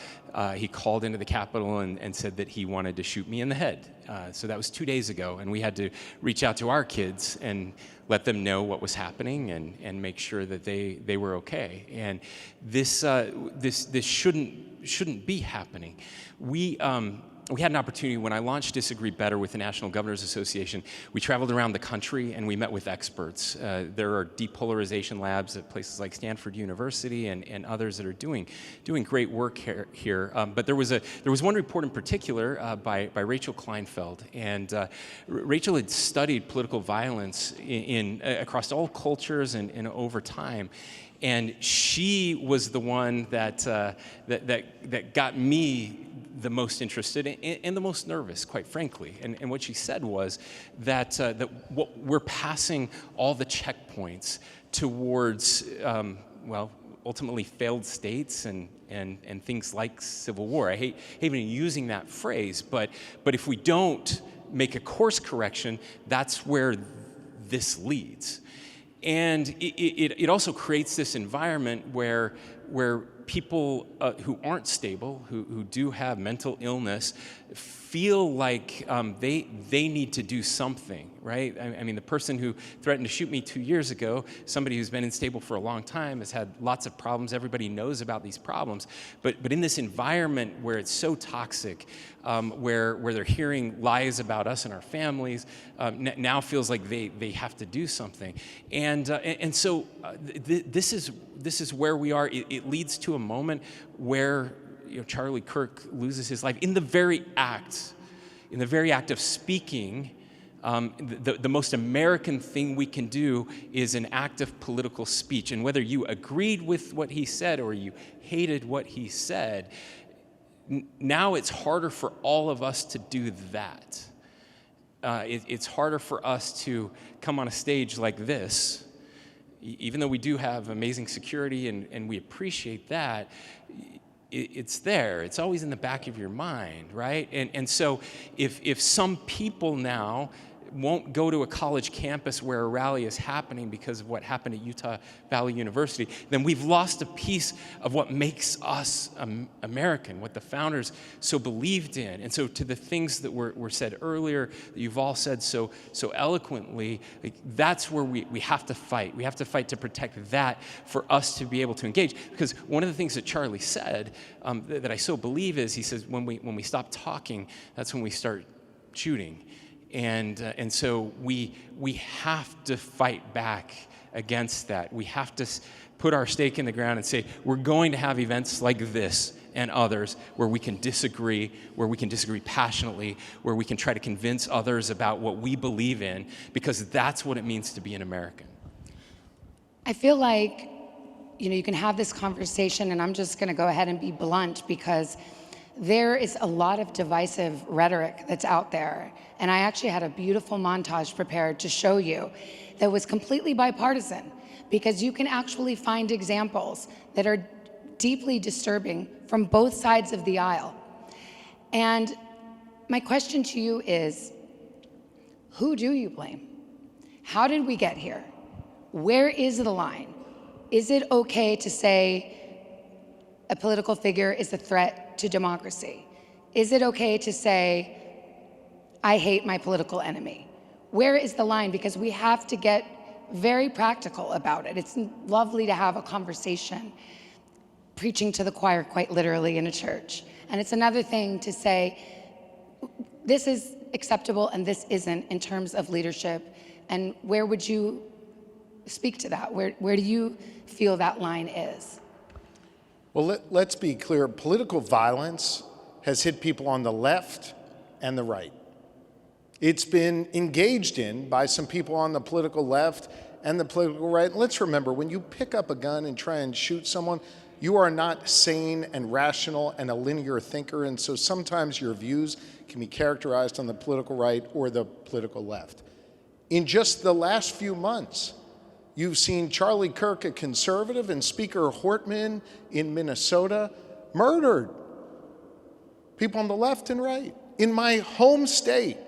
F: He called into the Capitol and said that he wanted to shoot me in the head. So that was 2 days ago, and we had to reach out to our kids and let them know what was happening and make sure that they were okay. And this shouldn't be happening. We had an opportunity when I launched Disagree Better with the National Governors Association. We traveled around the country and we met with experts. There are depolarization labs at places like Stanford University and others that are doing great work here. But there was one report in particular by Rachel Kleinfeld, and Rachel had studied political violence across all cultures and over time. And she was the one that got me the most interested and the most nervous, quite frankly. And what she said was that we're passing all the checkpoints towards, well, ultimately failed states and things like civil war. I hate even using that phrase, but if we don't make a course correction, that's where this leads. And it also creates this environment where people who aren't stable, who do have mental illness, feel like they need to do something, right? I mean, the person who threatened to shoot me 2 years ago, somebody who's been unstable for a long time, has had lots of problems. Everybody knows about these problems. But in this environment where it's so toxic, where they're hearing lies about us and our families, now feels like they have to do something. And so this is where we are. It leads to a moment where Charlie Kirk loses his life in the very act of speaking. The most American thing we can do is an act of political speech. And whether you agreed with what he said or you hated what he said, now it's harder for all of us to do that. It's harder for us to come on a stage like this, even though we do have amazing security and we appreciate that. It's there. It's always in the back of your mind, right? And so if some people now won't go to a college campus where a rally is happening because of what happened at Utah Valley University, then we've lost a piece of what makes us American, what the founders so believed in. And so to the things that were said earlier, that you've all said so eloquently, like, that's where we have to fight. We have to fight to protect that for us to be able to engage. Because one of the things that Charlie said that I so believe is, he says, when we stop talking, that's when we start shooting. And so we have to fight back against that. We have to put our stake in the ground and say, we're going to have events like this and others where we can disagree passionately, where we can try to convince others about what we believe in, because that's what it means to be an American.
E: I feel like, you can have this conversation, and I'm just going to go ahead and be blunt, because there is a lot of divisive rhetoric that's out there. And I actually had a beautiful montage prepared to show you that was completely bipartisan, because you can actually find examples that are deeply disturbing from both sides of the aisle. And my question to you is, who do you blame? How did we get here? Where is the line? Is it okay to say a political figure is a threat to democracy? Is it okay to say, I hate my political enemy? Where is the line? Because we have to get very practical about it. It's lovely to have a conversation, preaching to the choir quite literally in a church. And it's another thing to say, this is acceptable and this isn't in terms of leadership. And where would you speak to that? Where do you feel that line is?
G: Well, let's be clear. Political violence has hit people on the left and the right. It's been engaged in by some people on the political left and the political right. And let's remember, when you pick up a gun and try and shoot someone, you are not sane and rational and a linear thinker. And so sometimes your views can be characterized on the political right or the political left. In just the last few months, you've seen Charlie Kirk, a conservative, and Speaker Hortman in Minnesota murdered. People on the left and right. In my home state,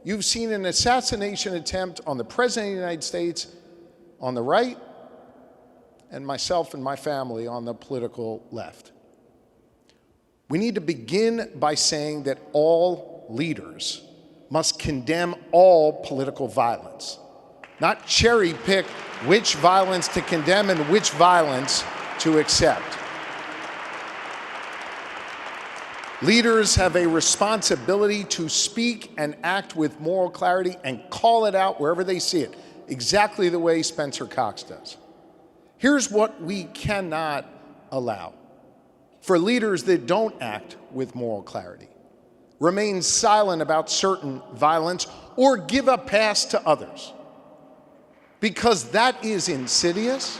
G: you've seen an assassination attempt on the President of the United States on the right, and myself and my family on the political left. We need to begin by saying that all leaders must condemn all political violence, not cherry pick which violence to condemn and which violence to accept. Leaders have a responsibility to speak and act with moral clarity and call it out wherever they see it, exactly the way Spencer Cox does. Here's what we cannot allow. For leaders that don't act with moral clarity, remain silent about certain violence, or give a pass to others. Because that is insidious,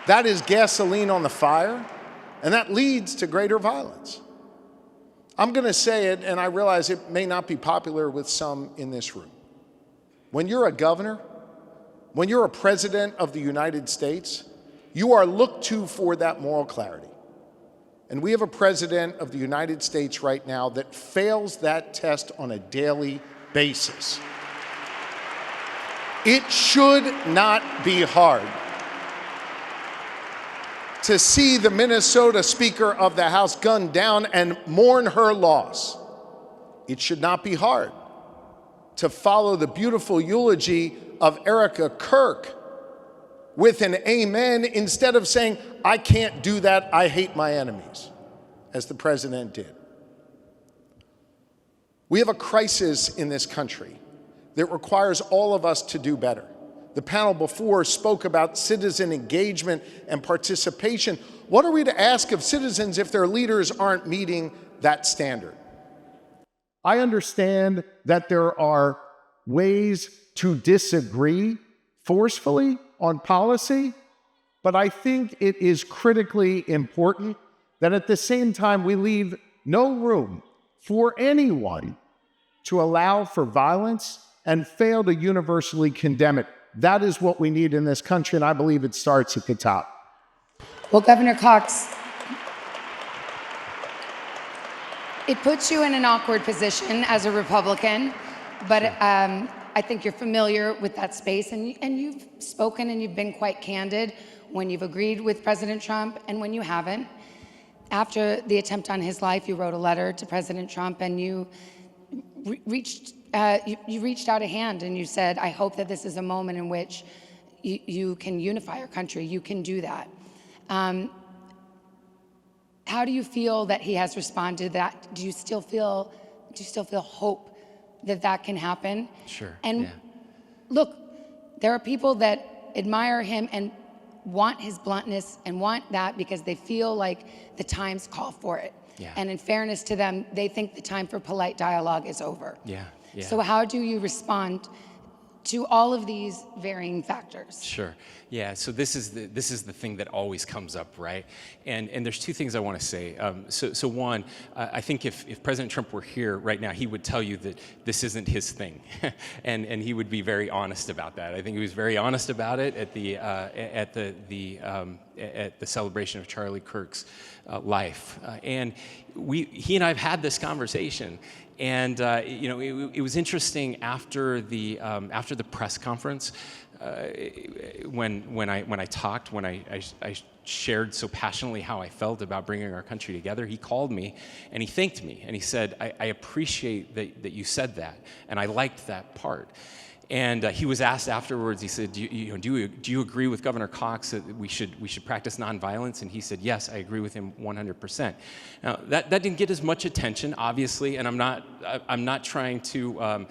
G: that is gasoline on the fire, and that leads to greater violence. I'm going to say it, and I realize it may not be popular with some in this room. When you're a governor, when you're a president of the United States, you are looked to for that moral clarity. And we have a president of the United States right now that fails that test on a daily basis. It should not be hard to see the Minnesota Speaker of the House gunned down and mourn her loss. It should not be hard to follow the beautiful eulogy of Erica Kirk with an amen instead of saying, I can't do that, I hate my enemies, as the president did. We have a crisis in this country that requires all of us to do better. The panel before spoke about citizen engagement and participation. What are we to ask of citizens if their leaders aren't meeting that standard?
H: I understand that there are ways to disagree forcefully on policy, but I think it is critically important that at the same time we leave no room for anyone to allow for violence and fail to universally condemn it. That is what we need in this country, and I believe it starts at the top.
E: Well, Governor Cox, it puts you in an awkward position as a Republican, but I think you're familiar with that space, and you've spoken and you've been quite candid when you've agreed with President Trump and when you haven't. After the attempt on his life, you wrote a letter to President Trump, and you reached out a hand and you said, I hope that this is a moment in which you can unify our country. You can do that. How do you feel that he has responded to that? Do you still feel hope that that can happen?
F: Sure.
E: And
F: yeah.
E: Look, there are people that admire him and want his bluntness and want that because they feel like the times call for it.
F: Yeah.
E: And in fairness to them, they think the time for polite dialogue is over.
F: Yeah. Yeah.
E: So how do you respond to all of these varying factors?
F: Sure. Yeah. So this is the thing that always comes up, right? And there's two things I want to say. So one, I think if President Trump were here right now, he would tell you that this isn't his thing, and he would be very honest about that. I think he was very honest about it at the celebration of Charlie Kirk's life, and he and I have had this conversation. And it was interesting after the press conference when I shared so passionately how I felt about bringing our country together. He called me and he thanked me and he said, "I appreciate that you said that, and I liked that part." And he was asked afterwards. He said, "Do you agree with Governor Cox that we should practice nonviolence?" And he said, "Yes, I agree with him 100%." Now that didn't get as much attention, obviously, and I'm not trying to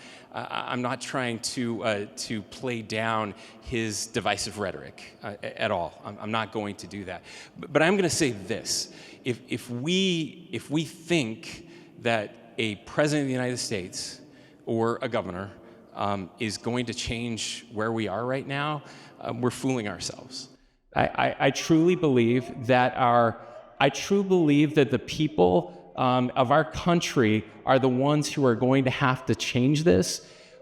F: play down his divisive rhetoric at all. I'm not going to do that. But I'm going to say this: if we think that a president of the United States or a governor is going to change where we are right now, we're fooling ourselves.
I: I truly believe that the people of our country are the ones who are going to have to change this.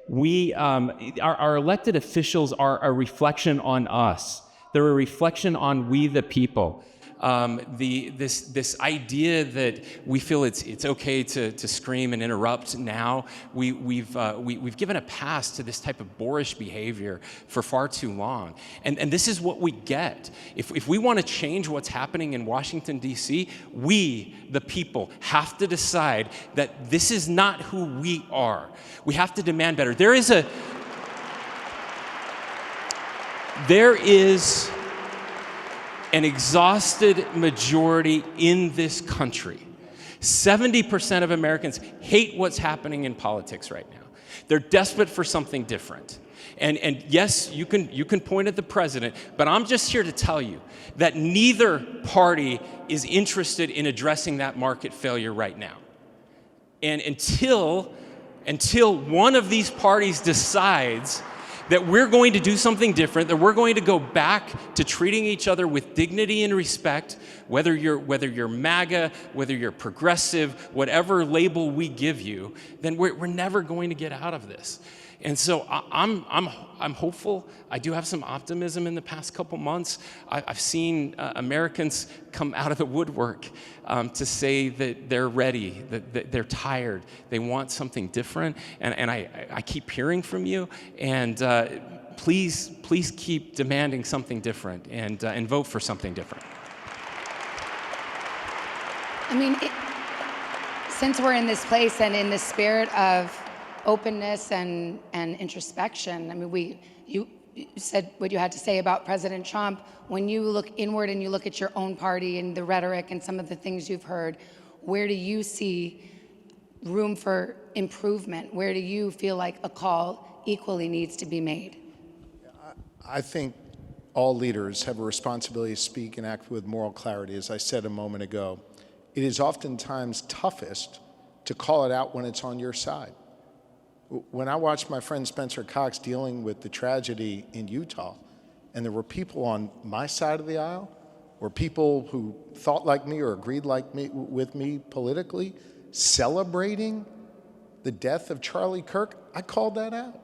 I: Our elected officials are a reflection on us. They're a reflection on we the people. This idea that we feel it's okay to scream and interrupt now, we've given a pass to this type of boorish behavior for far too long, and this is what we get. If we want to change what's happening in Washington D.C., we the people have to decide that this is not who we are. We have to demand better. There is an exhausted majority in this country. 70% of Americans hate what's happening in politics right now. They're desperate for something different. And yes, you can point at the president, but I'm just here to tell you that neither party is interested in addressing that market failure right now. And until one of these parties decides
F: that we're going to do something different, that we're going to go back to treating each other with dignity and respect, whether you're MAGA, whether you're progressive, whatever label we give you, then we're never going to get out of this. And so I'm hopeful. I do have some optimism in the past couple months. I've seen Americans come out of the woodwork to say that they're ready, that they're tired, they want something different. And I keep hearing from you. And please keep demanding something different and vote for something different.
E: I mean, since we're in this place and in the spirit of openness and introspection, I mean, you said what you had to say about President Trump. When you look inward and you look at your own party and the rhetoric and some of the things you've heard, where do you see room for improvement? Where do you feel like a call equally needs to be made?
G: I think all leaders have a responsibility to speak and act with moral clarity. As I said a moment ago, it is oftentimes toughest to call it out when it's on your side. When I watched my friend Spencer Cox dealing with the tragedy in Utah, and there were people on my side of the aisle, or people who thought like me or agreed with me politically, celebrating the death of Charlie Kirk, I called that out.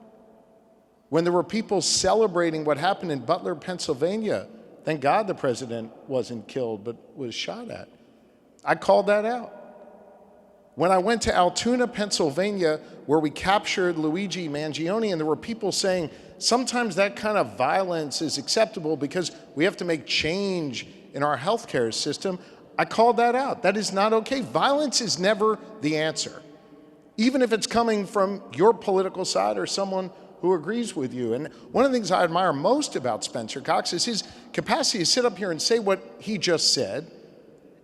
G: When there were people celebrating what happened in Butler, Pennsylvania, thank God the president wasn't killed but was shot at, I called that out. When I went to Altoona, Pennsylvania, where we captured Luigi Mangione, and there were people saying sometimes that kind of violence is acceptable because we have to make change in our healthcare system, I called that out. That is not okay. Violence is never the answer, even if it's coming from your political side or someone who agrees with you. And one of the things I admire most about Spencer Cox is his capacity to sit up here and say what he just said,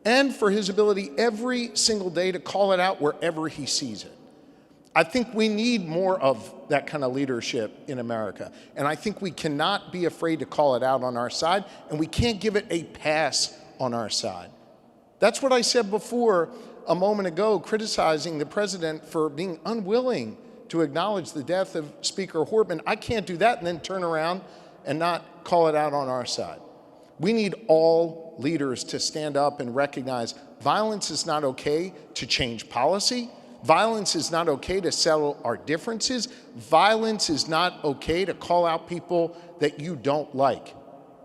G: and for his ability every single day to call it out wherever he sees it. I think we need more of that kind of leadership in America. And I think we cannot be afraid to call it out on our side, and we can't give it a pass on our side. That's what I said before a moment ago, criticizing the president for being unwilling to acknowledge the death of Speaker Hortman. I can't do that and then turn around and not call it out on our side. We need all leaders to stand up and recognize violence is not okay to change policy. Violence is not okay to settle our differences. Violence is not okay to call out people that you don't like.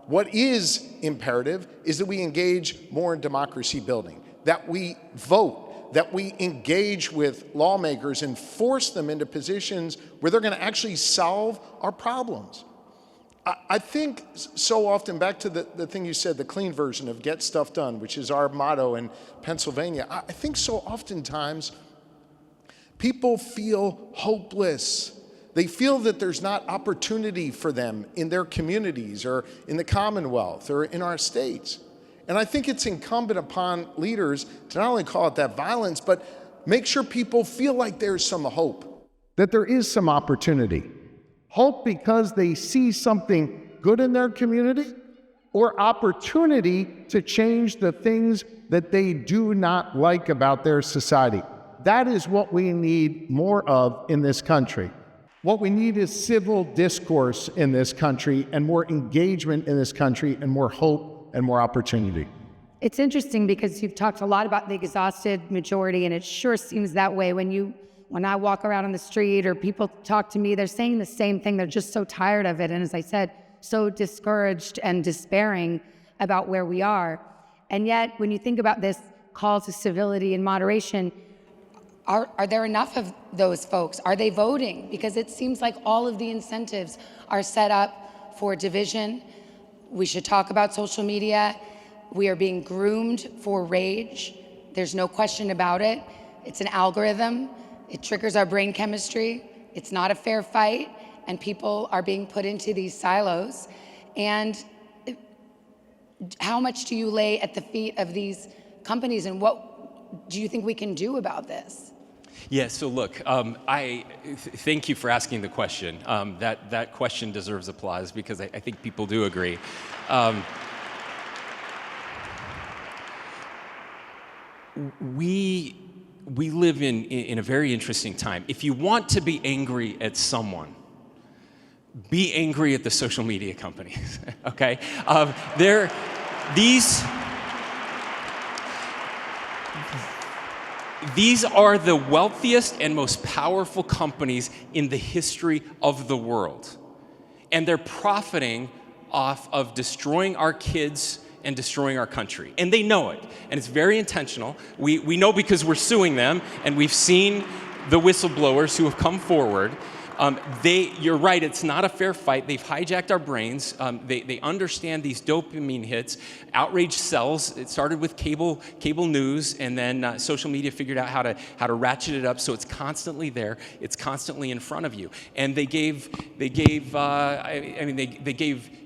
G: What is imperative is that we engage more in democracy building, that we vote, that we engage with lawmakers and force them into positions where they're going to actually solve our problems. I think so often, back to the thing you said, the clean version of get stuff done, which is our motto in Pennsylvania, I think so oftentimes people feel hopeless. They feel that there's not opportunity for them in their communities or in the Commonwealth or in our states. And I think it's incumbent upon leaders to not only call it that violence, but make sure people feel like there's some hope.
H: That there is some opportunity. Hope because they see something good in their community, or opportunity to change the things that they do not like about their society. That is what we need more of in this country. What we need is civil discourse in this country, and more engagement in this country, and more hope and more opportunity.
J: It's interesting because you've talked a lot about the exhausted majority, and it sure seems that way when I walk around on the street or people talk to me, they're saying the same thing. They're just so tired of it. And as I said, so discouraged and despairing about where we are. And yet, when you think about this call to civility and moderation,
E: Are there enough of those folks? Are they voting? Because it seems like all of the incentives are set up for division. We should talk about social media. We are being groomed for rage. There's no question about it. It's an algorithm. It triggers our brain chemistry. It's not a fair fight, and people are being put into these silos. And how much do you lay at the feet of these companies, and what do you think we can do about this?
F: Yeah, so look, thank you for asking the question. That question deserves applause because I think people do agree. We live in a very interesting time. If you want to be angry at someone, be angry at the social media companies, okay? These are the wealthiest and most powerful companies in the history of the world. And they're profiting off of destroying our kids and destroying our country. And they know it, and it's very intentional. We know because we're suing them, and we've seen the whistleblowers who have come forward. You're right, it's not a fair fight. They've hijacked our brains. They understand these dopamine hits. Outrage sells. It started with cable news, and then social media figured out how to ratchet it up so it's constantly there. It's constantly in front of you. And they gave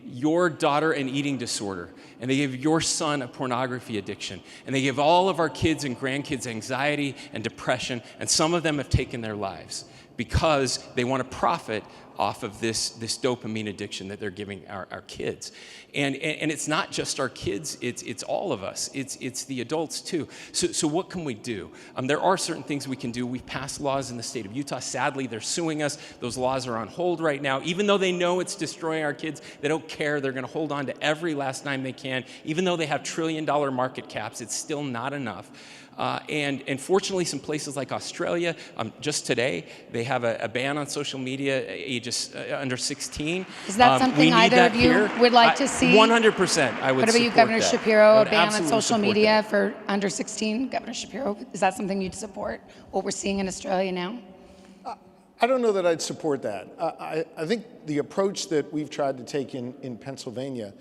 F: your daughter an eating disorder, and they gave your son a pornography addiction, and they gave all of our kids and grandkids anxiety and depression, and some of them have taken their lives because they want to profit off of this dopamine addiction that they're giving our kids. And it's not just our kids, it's all of us. It's the adults too. So what can we do? There are certain things we can do. We've passed laws in the state of Utah. Sadly, they're suing us. Those laws are on hold right now. Even though they know it's destroying our kids, they don't care. They're gonna hold on to every last dime they can. Even though they have $1 trillion market caps, it's still not enough. And fortunately, some places like Australia, just today, they have a ban on social media ages under 16.
E: Is that something either of you would like to see?
F: 100%, I would support that.
E: What about you, Governor Shapiro, a ban on
F: absolutely
E: social
F: support
E: media
F: that.
E: for under 16? Governor Shapiro, is that something you'd support, what we're seeing in Australia now?
G: I don't know that I'd support that. I think the approach that we've tried to take in Pennsylvania,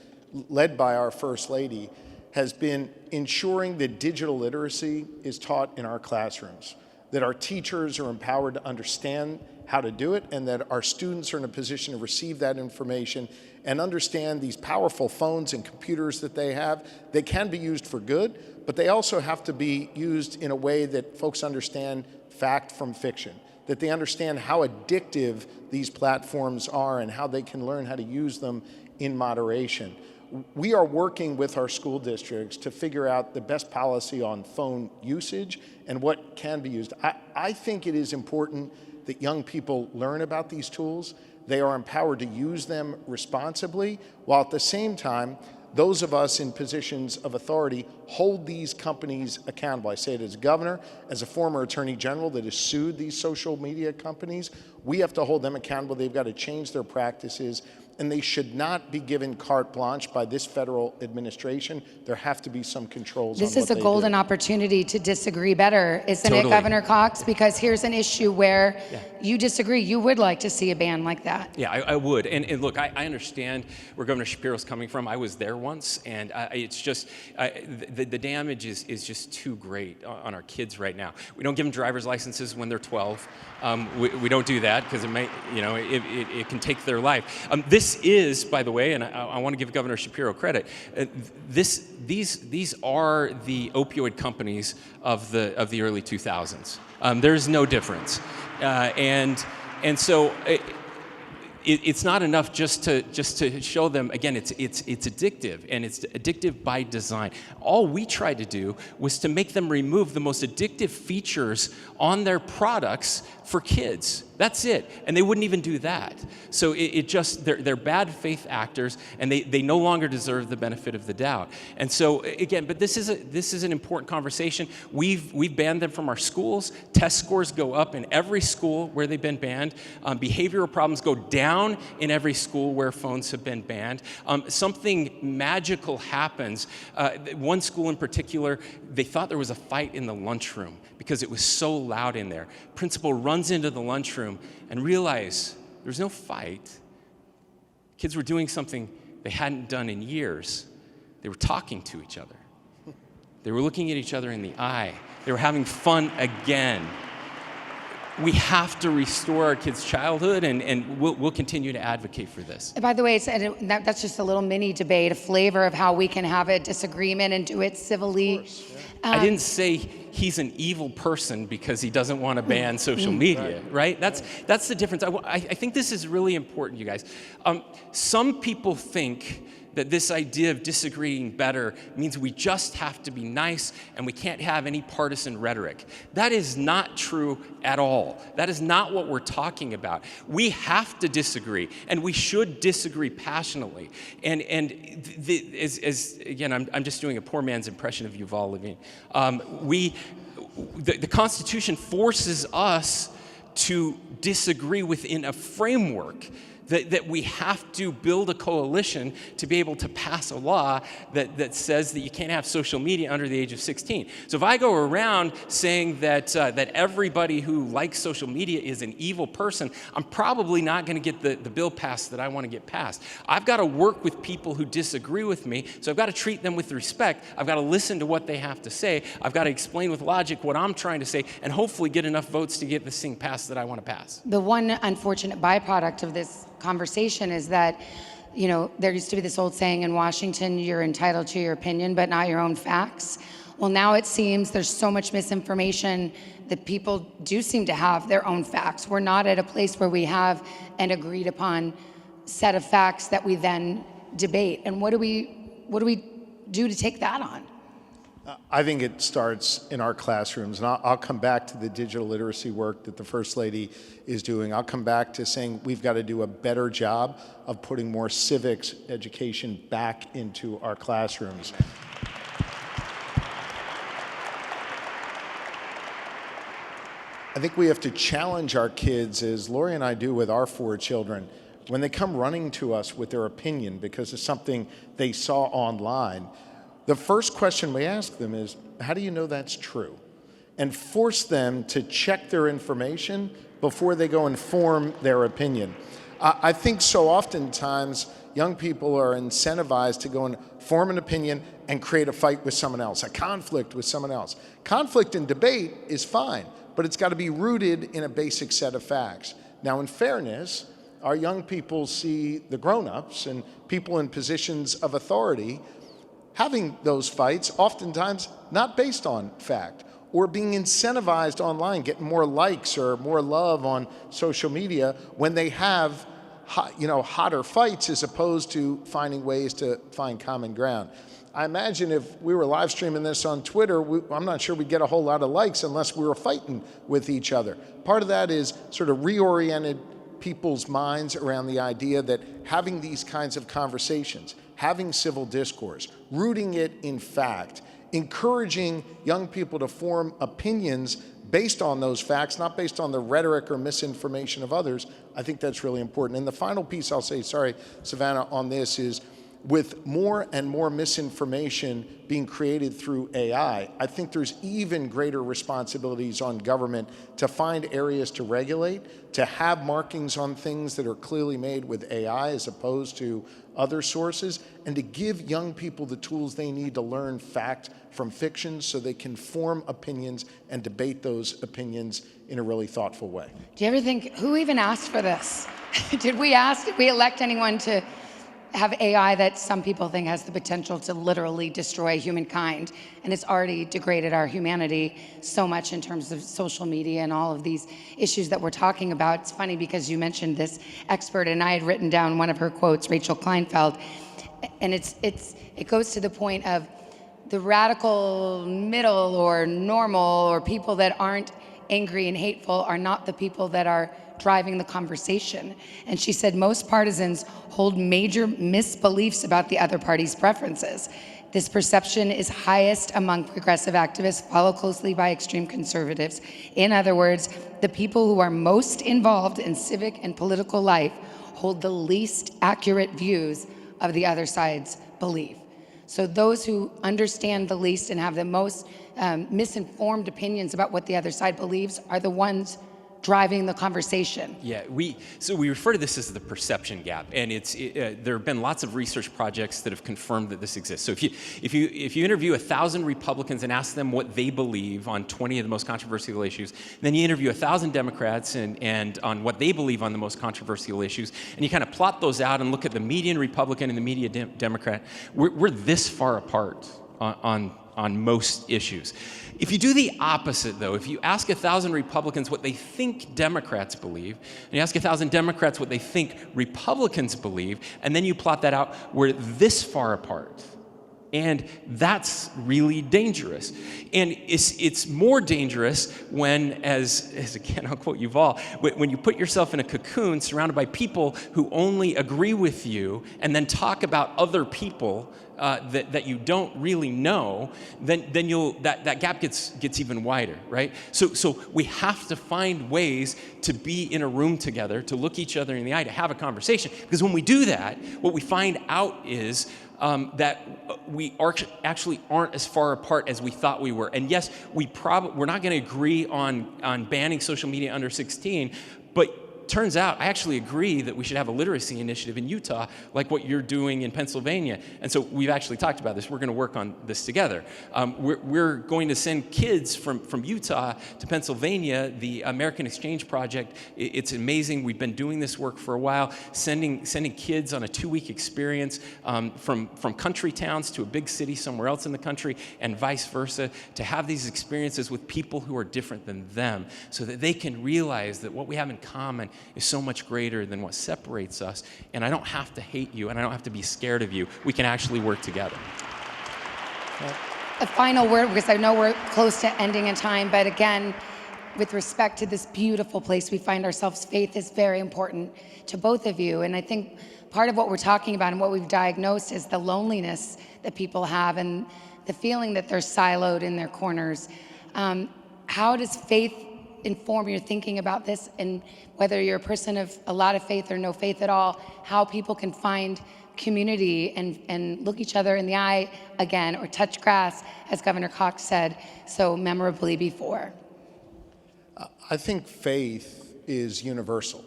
G: led by our First Lady, has been ensuring that digital literacy is taught in our classrooms, that our teachers are empowered to understand how to do it, and that our students are in a position to receive that information and understand these powerful phones and computers that they have. They can be used for good, but they also have to be used in a way that folks understand fact from fiction, that they understand how addictive these platforms are and how they can learn how to use them in moderation. We are working with our school districts to figure out the best policy on phone usage and what can be used. I think it is important that young people learn about these tools. They are empowered to use them responsibly, while at the same time, those of us in positions of authority hold these companies accountable. I say it as a governor, as a former attorney general that has sued these social media companies. We have to hold them accountable. They've got to change their practices, and they should not be given carte blanche by this federal administration. There have to be some controls on what they do.
E: This is a golden opportunity to disagree better, isn't it, Governor Cox? Because here's an issue where you disagree. You would like to see a ban like that.
F: Yeah, I would. And look, I understand where Governor Shapiro's coming from. I was there once, and it's just, the damage is just too great on our kids right now. We don't give them driver's licenses when they're 12. We don't do that because it may, it can take their life. This is, by the way, and I want to give Governor Shapiro credit. These are the opioid companies of the early 2000s. There's no difference, and so. It's not enough just to show them, again, it's addictive, and it's addictive by design. All we tried to do was to make them remove the most addictive features on their products for kids. That's it. And they wouldn't even do that. So they're bad faith actors, and they no longer deserve the benefit of the doubt. And so again, but this is an important conversation. We've banned them from our schools. Test scores go up in every school where they've been banned. Behavioral problems go down in every school where phones have been banned. Something magical happens. One school in particular, they thought there was a fight in the lunchroom because it was so loud in there. Principal runs into the lunchroom and realized there's no fight. Kids were doing something they hadn't done in years. They were talking to each other. They were looking at each other in the eye. They were having fun again. We have to restore our kids' childhood, and we'll continue to advocate for this.
E: By the way, that's just a little mini debate, a flavor of how we can have a disagreement and do it civilly.
G: Course, yeah.
F: I didn't say he's an evil person because he doesn't want to ban social media, right? That's the difference. I think this is really important, you guys. Some people think that this idea of disagreeing better means we just have to be nice and we can't have any partisan rhetoric. That is not true at all. That is not what we're talking about. We have to disagree, and we should disagree passionately. And again, I'm just doing a poor man's impression of Yuval Levine. The Constitution forces us to disagree within a framework that we have to build a coalition to be able to pass a law that says that you can't have social media under the age of 16. So if I go around saying that everybody who likes social media is an evil person, I'm probably not going to get the bill passed that I want to get passed. I've got to work with people who disagree with me, so I've got to treat them with respect. I've got to listen to what they have to say. I've got to explain with logic what I'm trying to say, and hopefully get enough votes to get this thing passed that I want to pass.
E: The one unfortunate byproduct of this conversation is that, you know, there used to be this old saying in Washington, you're entitled to your opinion, but not your own facts. Well, now it seems there's so much misinformation that people do seem to have their own facts. We're not at a place where we have an agreed upon set of facts that we then debate. And what do we do to take that on?
G: I think it starts in our classrooms, and I'll come back to the digital literacy work that the First Lady is doing. I'll come back to saying we've got to do a better job of putting more civics education back into our classrooms. I think we have to challenge our kids, as Lori and I do with our 4 children, when they come running to us with their opinion because of something they saw online. The first question we ask them is, how do you know that's true? And force them to check their information before they go and form their opinion. I think so oftentimes young people are incentivized to go and form an opinion and create a fight with someone else, a conflict with someone else. Conflict and debate is fine, but it's got to be rooted in a basic set of facts. Now, in fairness, our young people see the grown-ups and people in positions of authority having those fights, oftentimes not based on fact, or being incentivized online, getting more likes or more love on social media when they have hotter fights as opposed to finding ways to find common ground. I imagine if we were live streaming this on Twitter, I'm not sure we'd get a whole lot of likes unless we were fighting with each other. Part of that is sort of reoriented people's minds around the idea that having these kinds of conversations, having civil discourse, rooting it in fact, encouraging young people to form opinions based on those facts, not based on the rhetoric or misinformation of others, I think that's really important. And the final piece I'll say, sorry, Savannah, on this is, with more and more misinformation being created through AI, I think there's even greater responsibilities on government to find areas to regulate, to have markings on things that are clearly made with AI as opposed to other sources, and to give young people the tools they need to learn fact from fiction so they can form opinions and debate those opinions in a really thoughtful way.
E: Do you ever think, who even asked for this? Did we elect anyone to have AI that some people think has the potential to literally destroy humankind, and it's already degraded our humanity so much in terms of social media and all of these issues that we're talking about? It's funny because you mentioned this expert, and I had written down one of her quotes, Rachel Kleinfeld, and it goes to the point of the radical middle or normal or people that aren't angry and hateful are not the people that are driving the conversation. And she said most partisans hold major misbeliefs about the other party's preferences. This perception is highest among progressive activists, followed closely by extreme conservatives. In other words, the people who are most involved in civic and political life hold the least accurate views of the other side's belief. So those who understand the least and have the most misinformed opinions about what the other side believes are the ones driving the conversation.
F: Yeah, so we refer to this as the perception gap, and there have been lots of research projects that have confirmed that this exists. So if you interview 1,000 Republicans and ask them what they believe on 20 of the most controversial issues, then you interview 1,000 Democrats and on what they believe on the most controversial issues, and you kind of plot those out and look at the median Republican and the median Democrat, we're this far apart on on most issues. If you do the opposite, though, if you ask 1,000 Republicans what they think Democrats believe, and you ask 1,000 Democrats what they think Republicans believe, and then you plot that out, we're this far apart. And that's really dangerous. And it's more dangerous when, as again, I'll quote Yuval, when you put yourself in a cocoon surrounded by people who only agree with you and then talk about other people that you don't really know, then that gap gets even wider, right? So we have to find ways to be in a room together, to look each other in the eye, to have a conversation. Because when we do that, what we find out is that we actually aren't as far apart as we thought we were. And yes, we're not going to agree on banning social media under 16, but turns out I actually agree that we should have a literacy initiative in Utah like what you're doing in Pennsylvania. And so we've actually talked about this. We're going to work on this together. We're going to send kids from Utah to Pennsylvania, the American Exchange Project. It's amazing. We've been doing this work for a while, sending kids on a 2-week experience from country towns to a big city somewhere else in the country and vice versa, to have these experiences with people who are different than them so that they can realize that what we have in common is so much greater than what separates us. And I don't have to hate you, and I don't have to be scared of you. We can actually work together.
E: A final word, because I know we're close to ending in time, but again, with respect to this beautiful place we find ourselves, faith is very important to both of you. And I think part of what we're talking about and what we've diagnosed is the loneliness that people have and the feeling that they're siloed in their corners. How does faith inform your thinking about this, and whether you're a person of a lot of faith or no faith at all, how people can find community and look each other in the eye again, or touch grass, as Governor Cox said so memorably before?
G: I think faith is universal.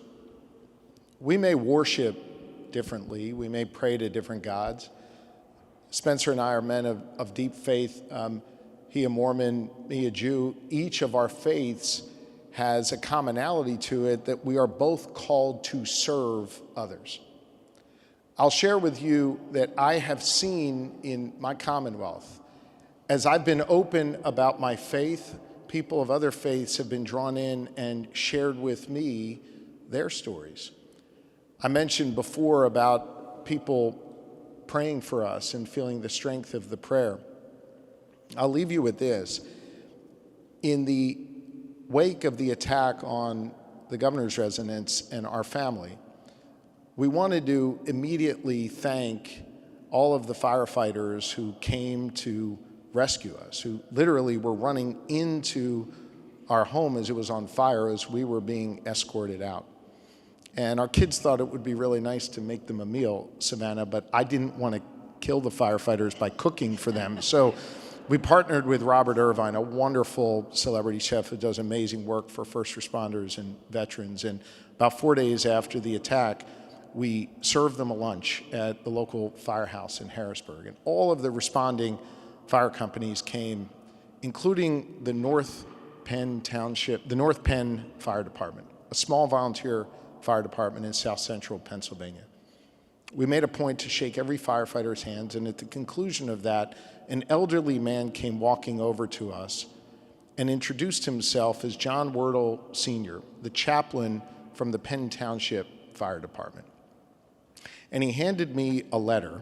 G: We may worship differently, we may pray to different gods. Spencer and I are men of deep faith. He a Mormon, me a Jew. Each of our faiths has a commonality to it, that we are both called to serve others. I'll share with you that I have seen in my Commonwealth, as I've been open about my faith, people of other faiths have been drawn in and shared with me their stories. I mentioned before about people praying for us and feeling the strength of the prayer. I'll leave you with this. In the wake of the attack on the governor's residence and our family, we wanted to immediately thank all of the firefighters who came to rescue us, who literally were running into our home as it was on fire as we were being escorted out. And our kids thought it would be really nice to make them a meal, Savannah, but I didn't want to kill the firefighters by cooking for them. So we partnered with Robert Irvine, a wonderful celebrity chef who does amazing work for first responders and veterans. And about 4 days after the attack, we served them a lunch at the local firehouse in Harrisburg. And all of the responding fire companies came, including the North Penn Fire Department, a small volunteer fire department in south central Pennsylvania. We made a point to shake every firefighter's hands, and at the conclusion of that, an elderly man came walking over to us and introduced himself as John Wordle Sr., the chaplain from the Penn Township Fire Department. And he handed me a letter.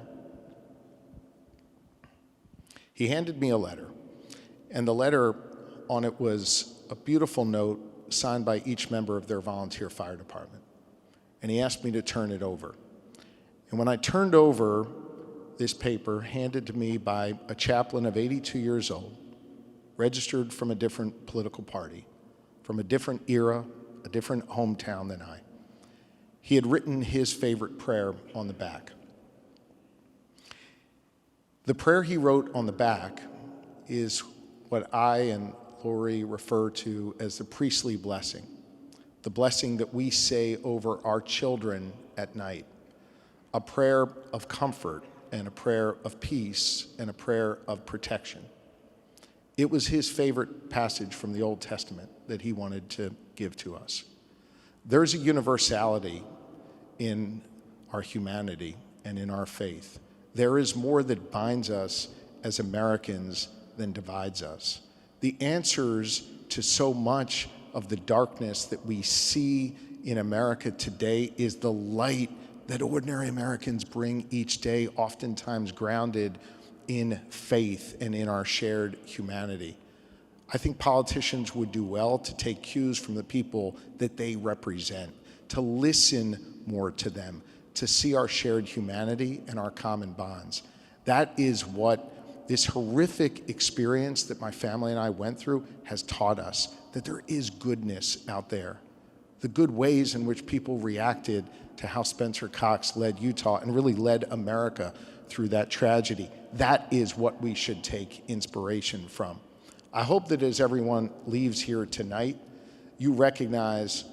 G: And the letter on it was a beautiful note signed by each member of their volunteer fire department. And he asked me to turn it over. And when I turned over this paper, handed to me by a chaplain of 82 years old, registered from a different political party, from a different era, a different hometown than I, he had written his favorite prayer on the back. The prayer he wrote on the back is what I and Lori refer to as the priestly blessing, the blessing that we say over our children at night, a prayer of comfort and a prayer of peace and a prayer of protection. It was his favorite passage from the Old Testament that he wanted to give to us. There's a universality in our humanity and in our faith. There is more that binds us as Americans than divides us. The answers to so much of the darkness that we see in America today is the light that ordinary Americans bring each day, oftentimes grounded in faith and in our shared humanity. I think politicians would do well to take cues from the people that they represent, to listen more to them, to see our shared humanity and our common bonds. That is what this horrific experience that my family and I went through has taught us, that there is goodness out there. The good ways in which people reacted to how Spencer Cox led Utah and really led America through that tragedy. That is what we should take inspiration from. I hope that as everyone leaves here tonight, you recognize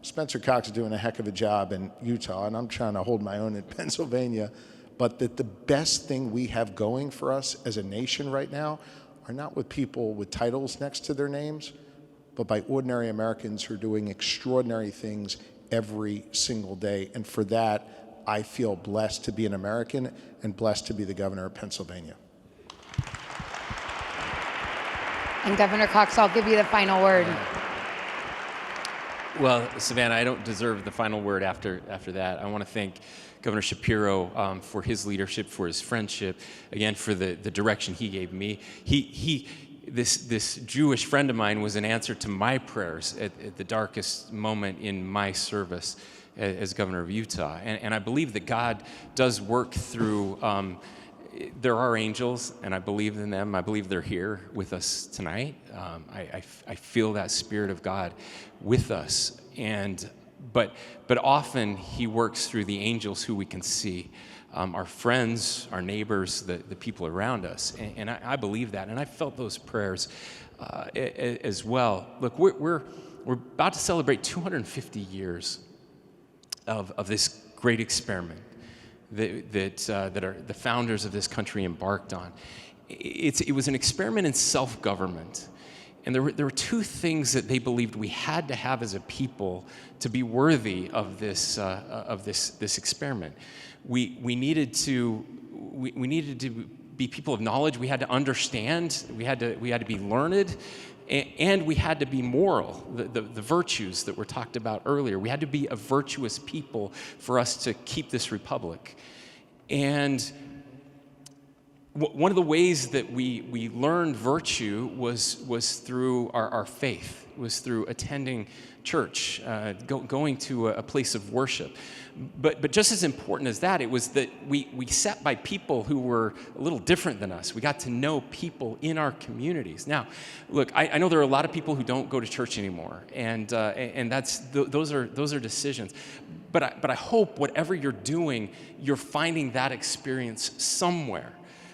G: Spencer Cox is doing a heck of a job in Utah, and I'm trying to hold my own in Pennsylvania, but that the best thing we have going for us as a nation right now are not with people with titles next to their names, but by ordinary Americans who are doing extraordinary things every single day. And for that, I feel blessed to be an American and blessed to be the governor of Pennsylvania.
E: And Governor Cox, I'll give you the final word.
F: Well, Savannah, I don't deserve the final word after that. I want to thank Governor Shapiro for his leadership, for his friendship, again, for the direction he gave me. This Jewish friend of mine was an answer to my prayers at the darkest moment in my service as governor of Utah. And I believe that God does work through, there are angels, and I believe in them. I believe they're here with us tonight. I feel that Spirit of God with us. But often he works through the angels who we can see. Our friends, our neighbors, the people around us. And I believe that. And I felt those prayers as well. Look, we're about to celebrate 250 years of this great experiment that are the founders of this country embarked on. It was an experiment in self-government. And there were two things that they believed we had to have as a people to be worthy of this experiment. We needed to be people of knowledge. We had to understand. We had to be learned, and we had to be moral. The virtues that were talked about earlier. We had to be a virtuous people for us to keep this republic. And one of the ways that we learned virtue was through our faith, was through attending church, going to a place of worship. But just as important as that, it was that we sat by people who were a little different than us. We got to know people in our communities. Now, look, I know there are a lot of people who don't go to church anymore, and those are decisions. But I hope whatever you're doing, you're finding that experience somewhere.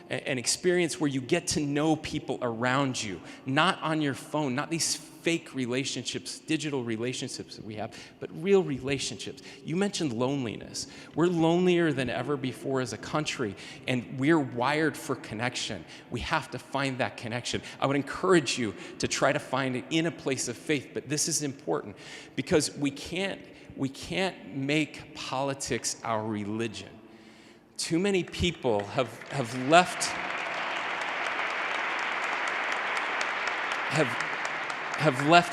F: An experience where you get to know people around you, not on your phone, not these fake relationships, digital relationships that we have, but real relationships. You mentioned loneliness. We're lonelier than ever before as a country, and we're wired for connection. We have to find that connection. I would encourage you to try to find it in a place of faith, but this is important because we can't make politics our religion. Too many people have left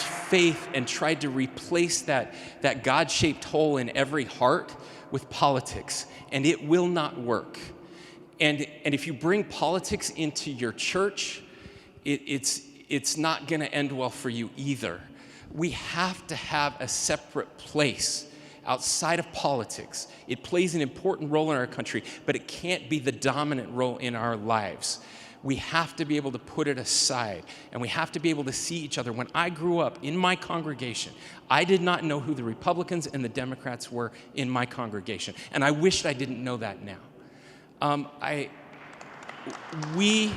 F: faith and tried to replace that God-shaped hole in every heart with politics, and it will not work. And if you bring politics into your church, it's not going to end well for you either. We have to have a separate place outside of politics. It plays an important role in our country, but it can't be the dominant role in our lives. We have to be able to put it aside, and we have to be able to see each other. When I grew up in my congregation, I did not know who the Republicans and the Democrats were in my congregation, and I wished I didn't know that now. We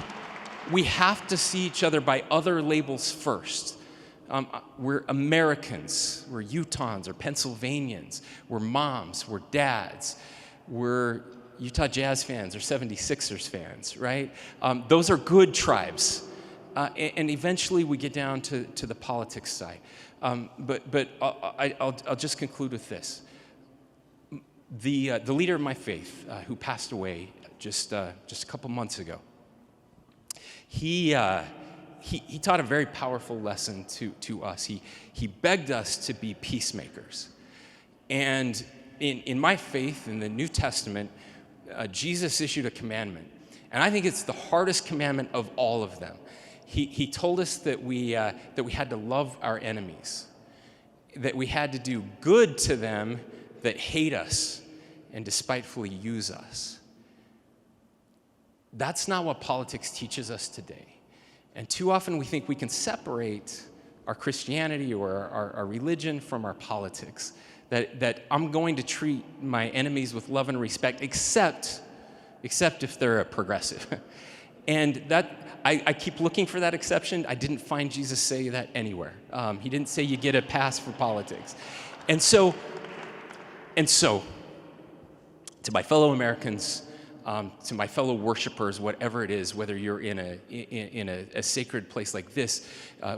F: have to see each other by other labels first. We're Americans, we're Utahns or Pennsylvanians, we're moms, we're dads, we're Utah Jazz fans or 76ers fans, right? Those are good tribes. And eventually we get down to the politics side. But I'll just conclude with this. The leader of my faith, who passed away just a couple months ago, he taught a very powerful lesson to us. He begged us to be peacemakers. And in my faith, in the New Testament, Jesus issued a commandment. And I think it's the hardest commandment of all of them. He told us that we had to love our enemies, that we had to do good to them that hate us and despitefully use us. That's not what politics teaches us today. And too often we think we can separate our Christianity or our religion from our politics. That I'm going to treat my enemies with love and respect, except if they're a progressive. And that I keep looking for that exception. I didn't find Jesus say that anywhere. He didn't say you get a pass for politics. And so, to my fellow Americans, to my fellow worshipers, whatever it is, whether you're in a sacred place like this,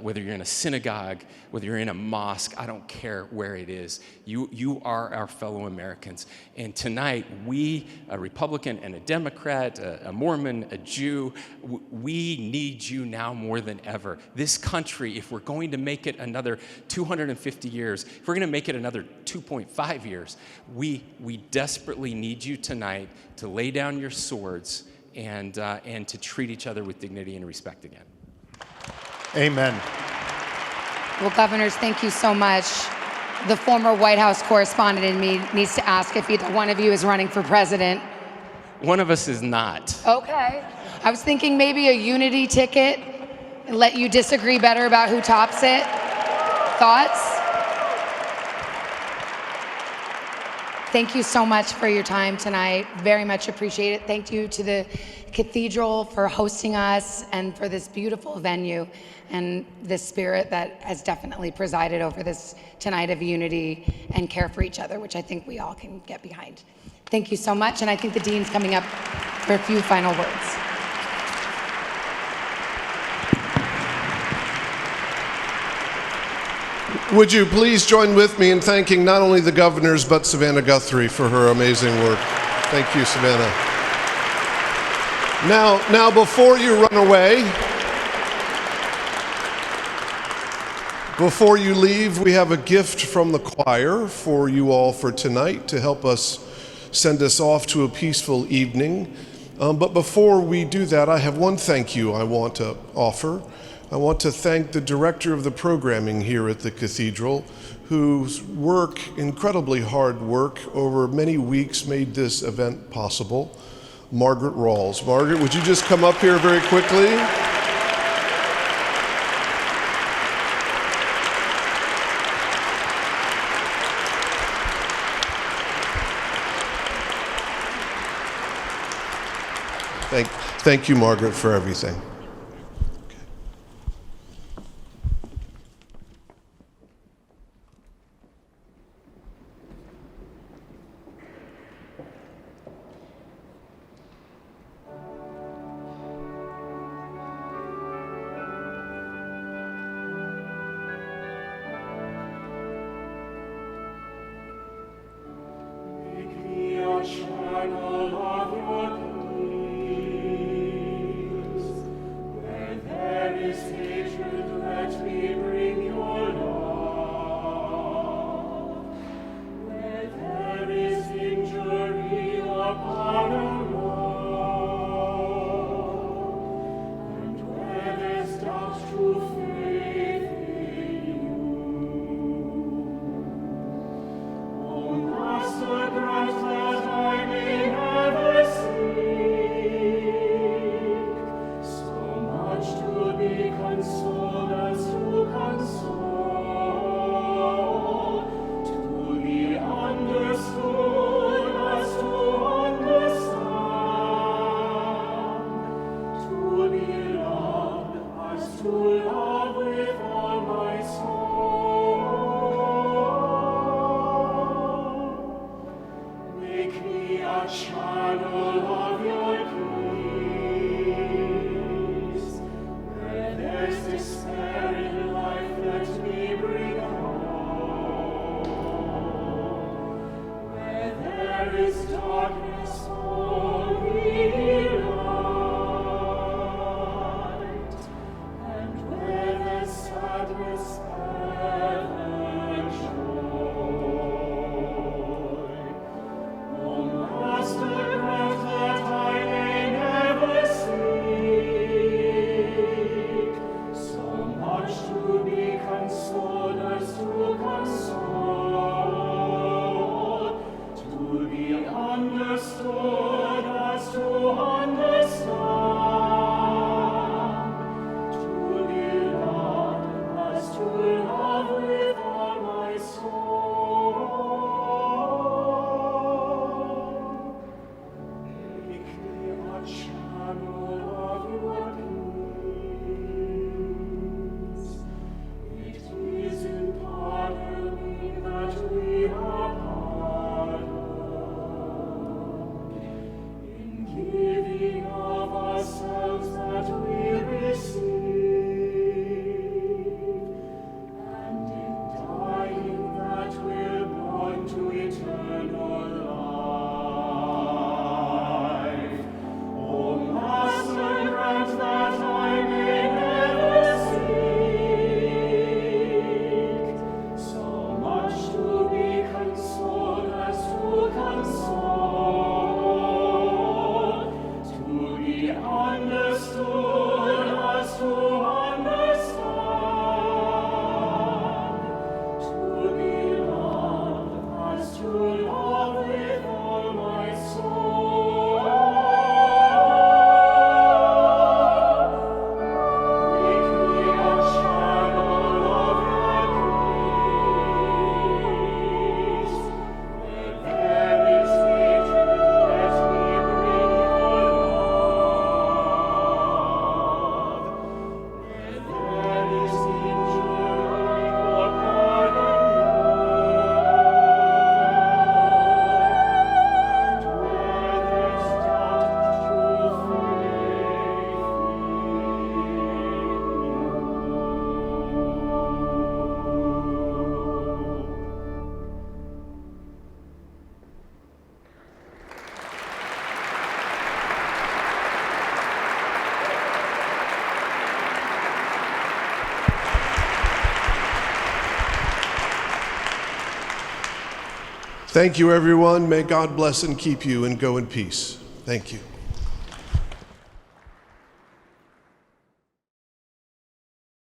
F: whether you're in a synagogue, whether you're in a mosque, I don't care where it is. You are our fellow Americans. And tonight, we, a Republican and a Democrat, a Mormon, a Jew, we need you now more than ever. This country, if we're going to make it another 250 years, if we're going to make it another 2.5 years, we desperately need you tonight to lay down your swords and to treat each other with dignity and respect again.
G: Amen.
E: Well, governors, thank you so much. The former White House correspondent in me needs to ask if either one of you is running for president.
F: One of us is not.
E: Okay. I was thinking maybe a unity ticket and let you disagree better about who tops it. Thoughts? Thank you so much for your time tonight. Very much appreciate it. Thank you to the Cathedral for hosting us and for this beautiful venue and this spirit that has definitely presided over this tonight of unity and care for each other, which I think we all can get behind. Thank you so much, and I think the Dean's coming up for a few final words.
A: Would you please join with me in thanking not only the governors, but Savannah Guthrie for her amazing work. Thank you, Savannah. Now, before you run away, before you leave, we have a gift from the choir for you all for tonight to help us send us off to a peaceful evening. But before we do that, I have one thank you I want to offer. I want to thank the director of the programming here at the Cathedral, whose work, incredibly hard work, over many weeks made this event possible, Margaret Rawls. Margaret, would you just come up here very quickly? Thank you, Margaret, for everything. Thank you, everyone. May God bless and keep you, and go in peace. Thank you.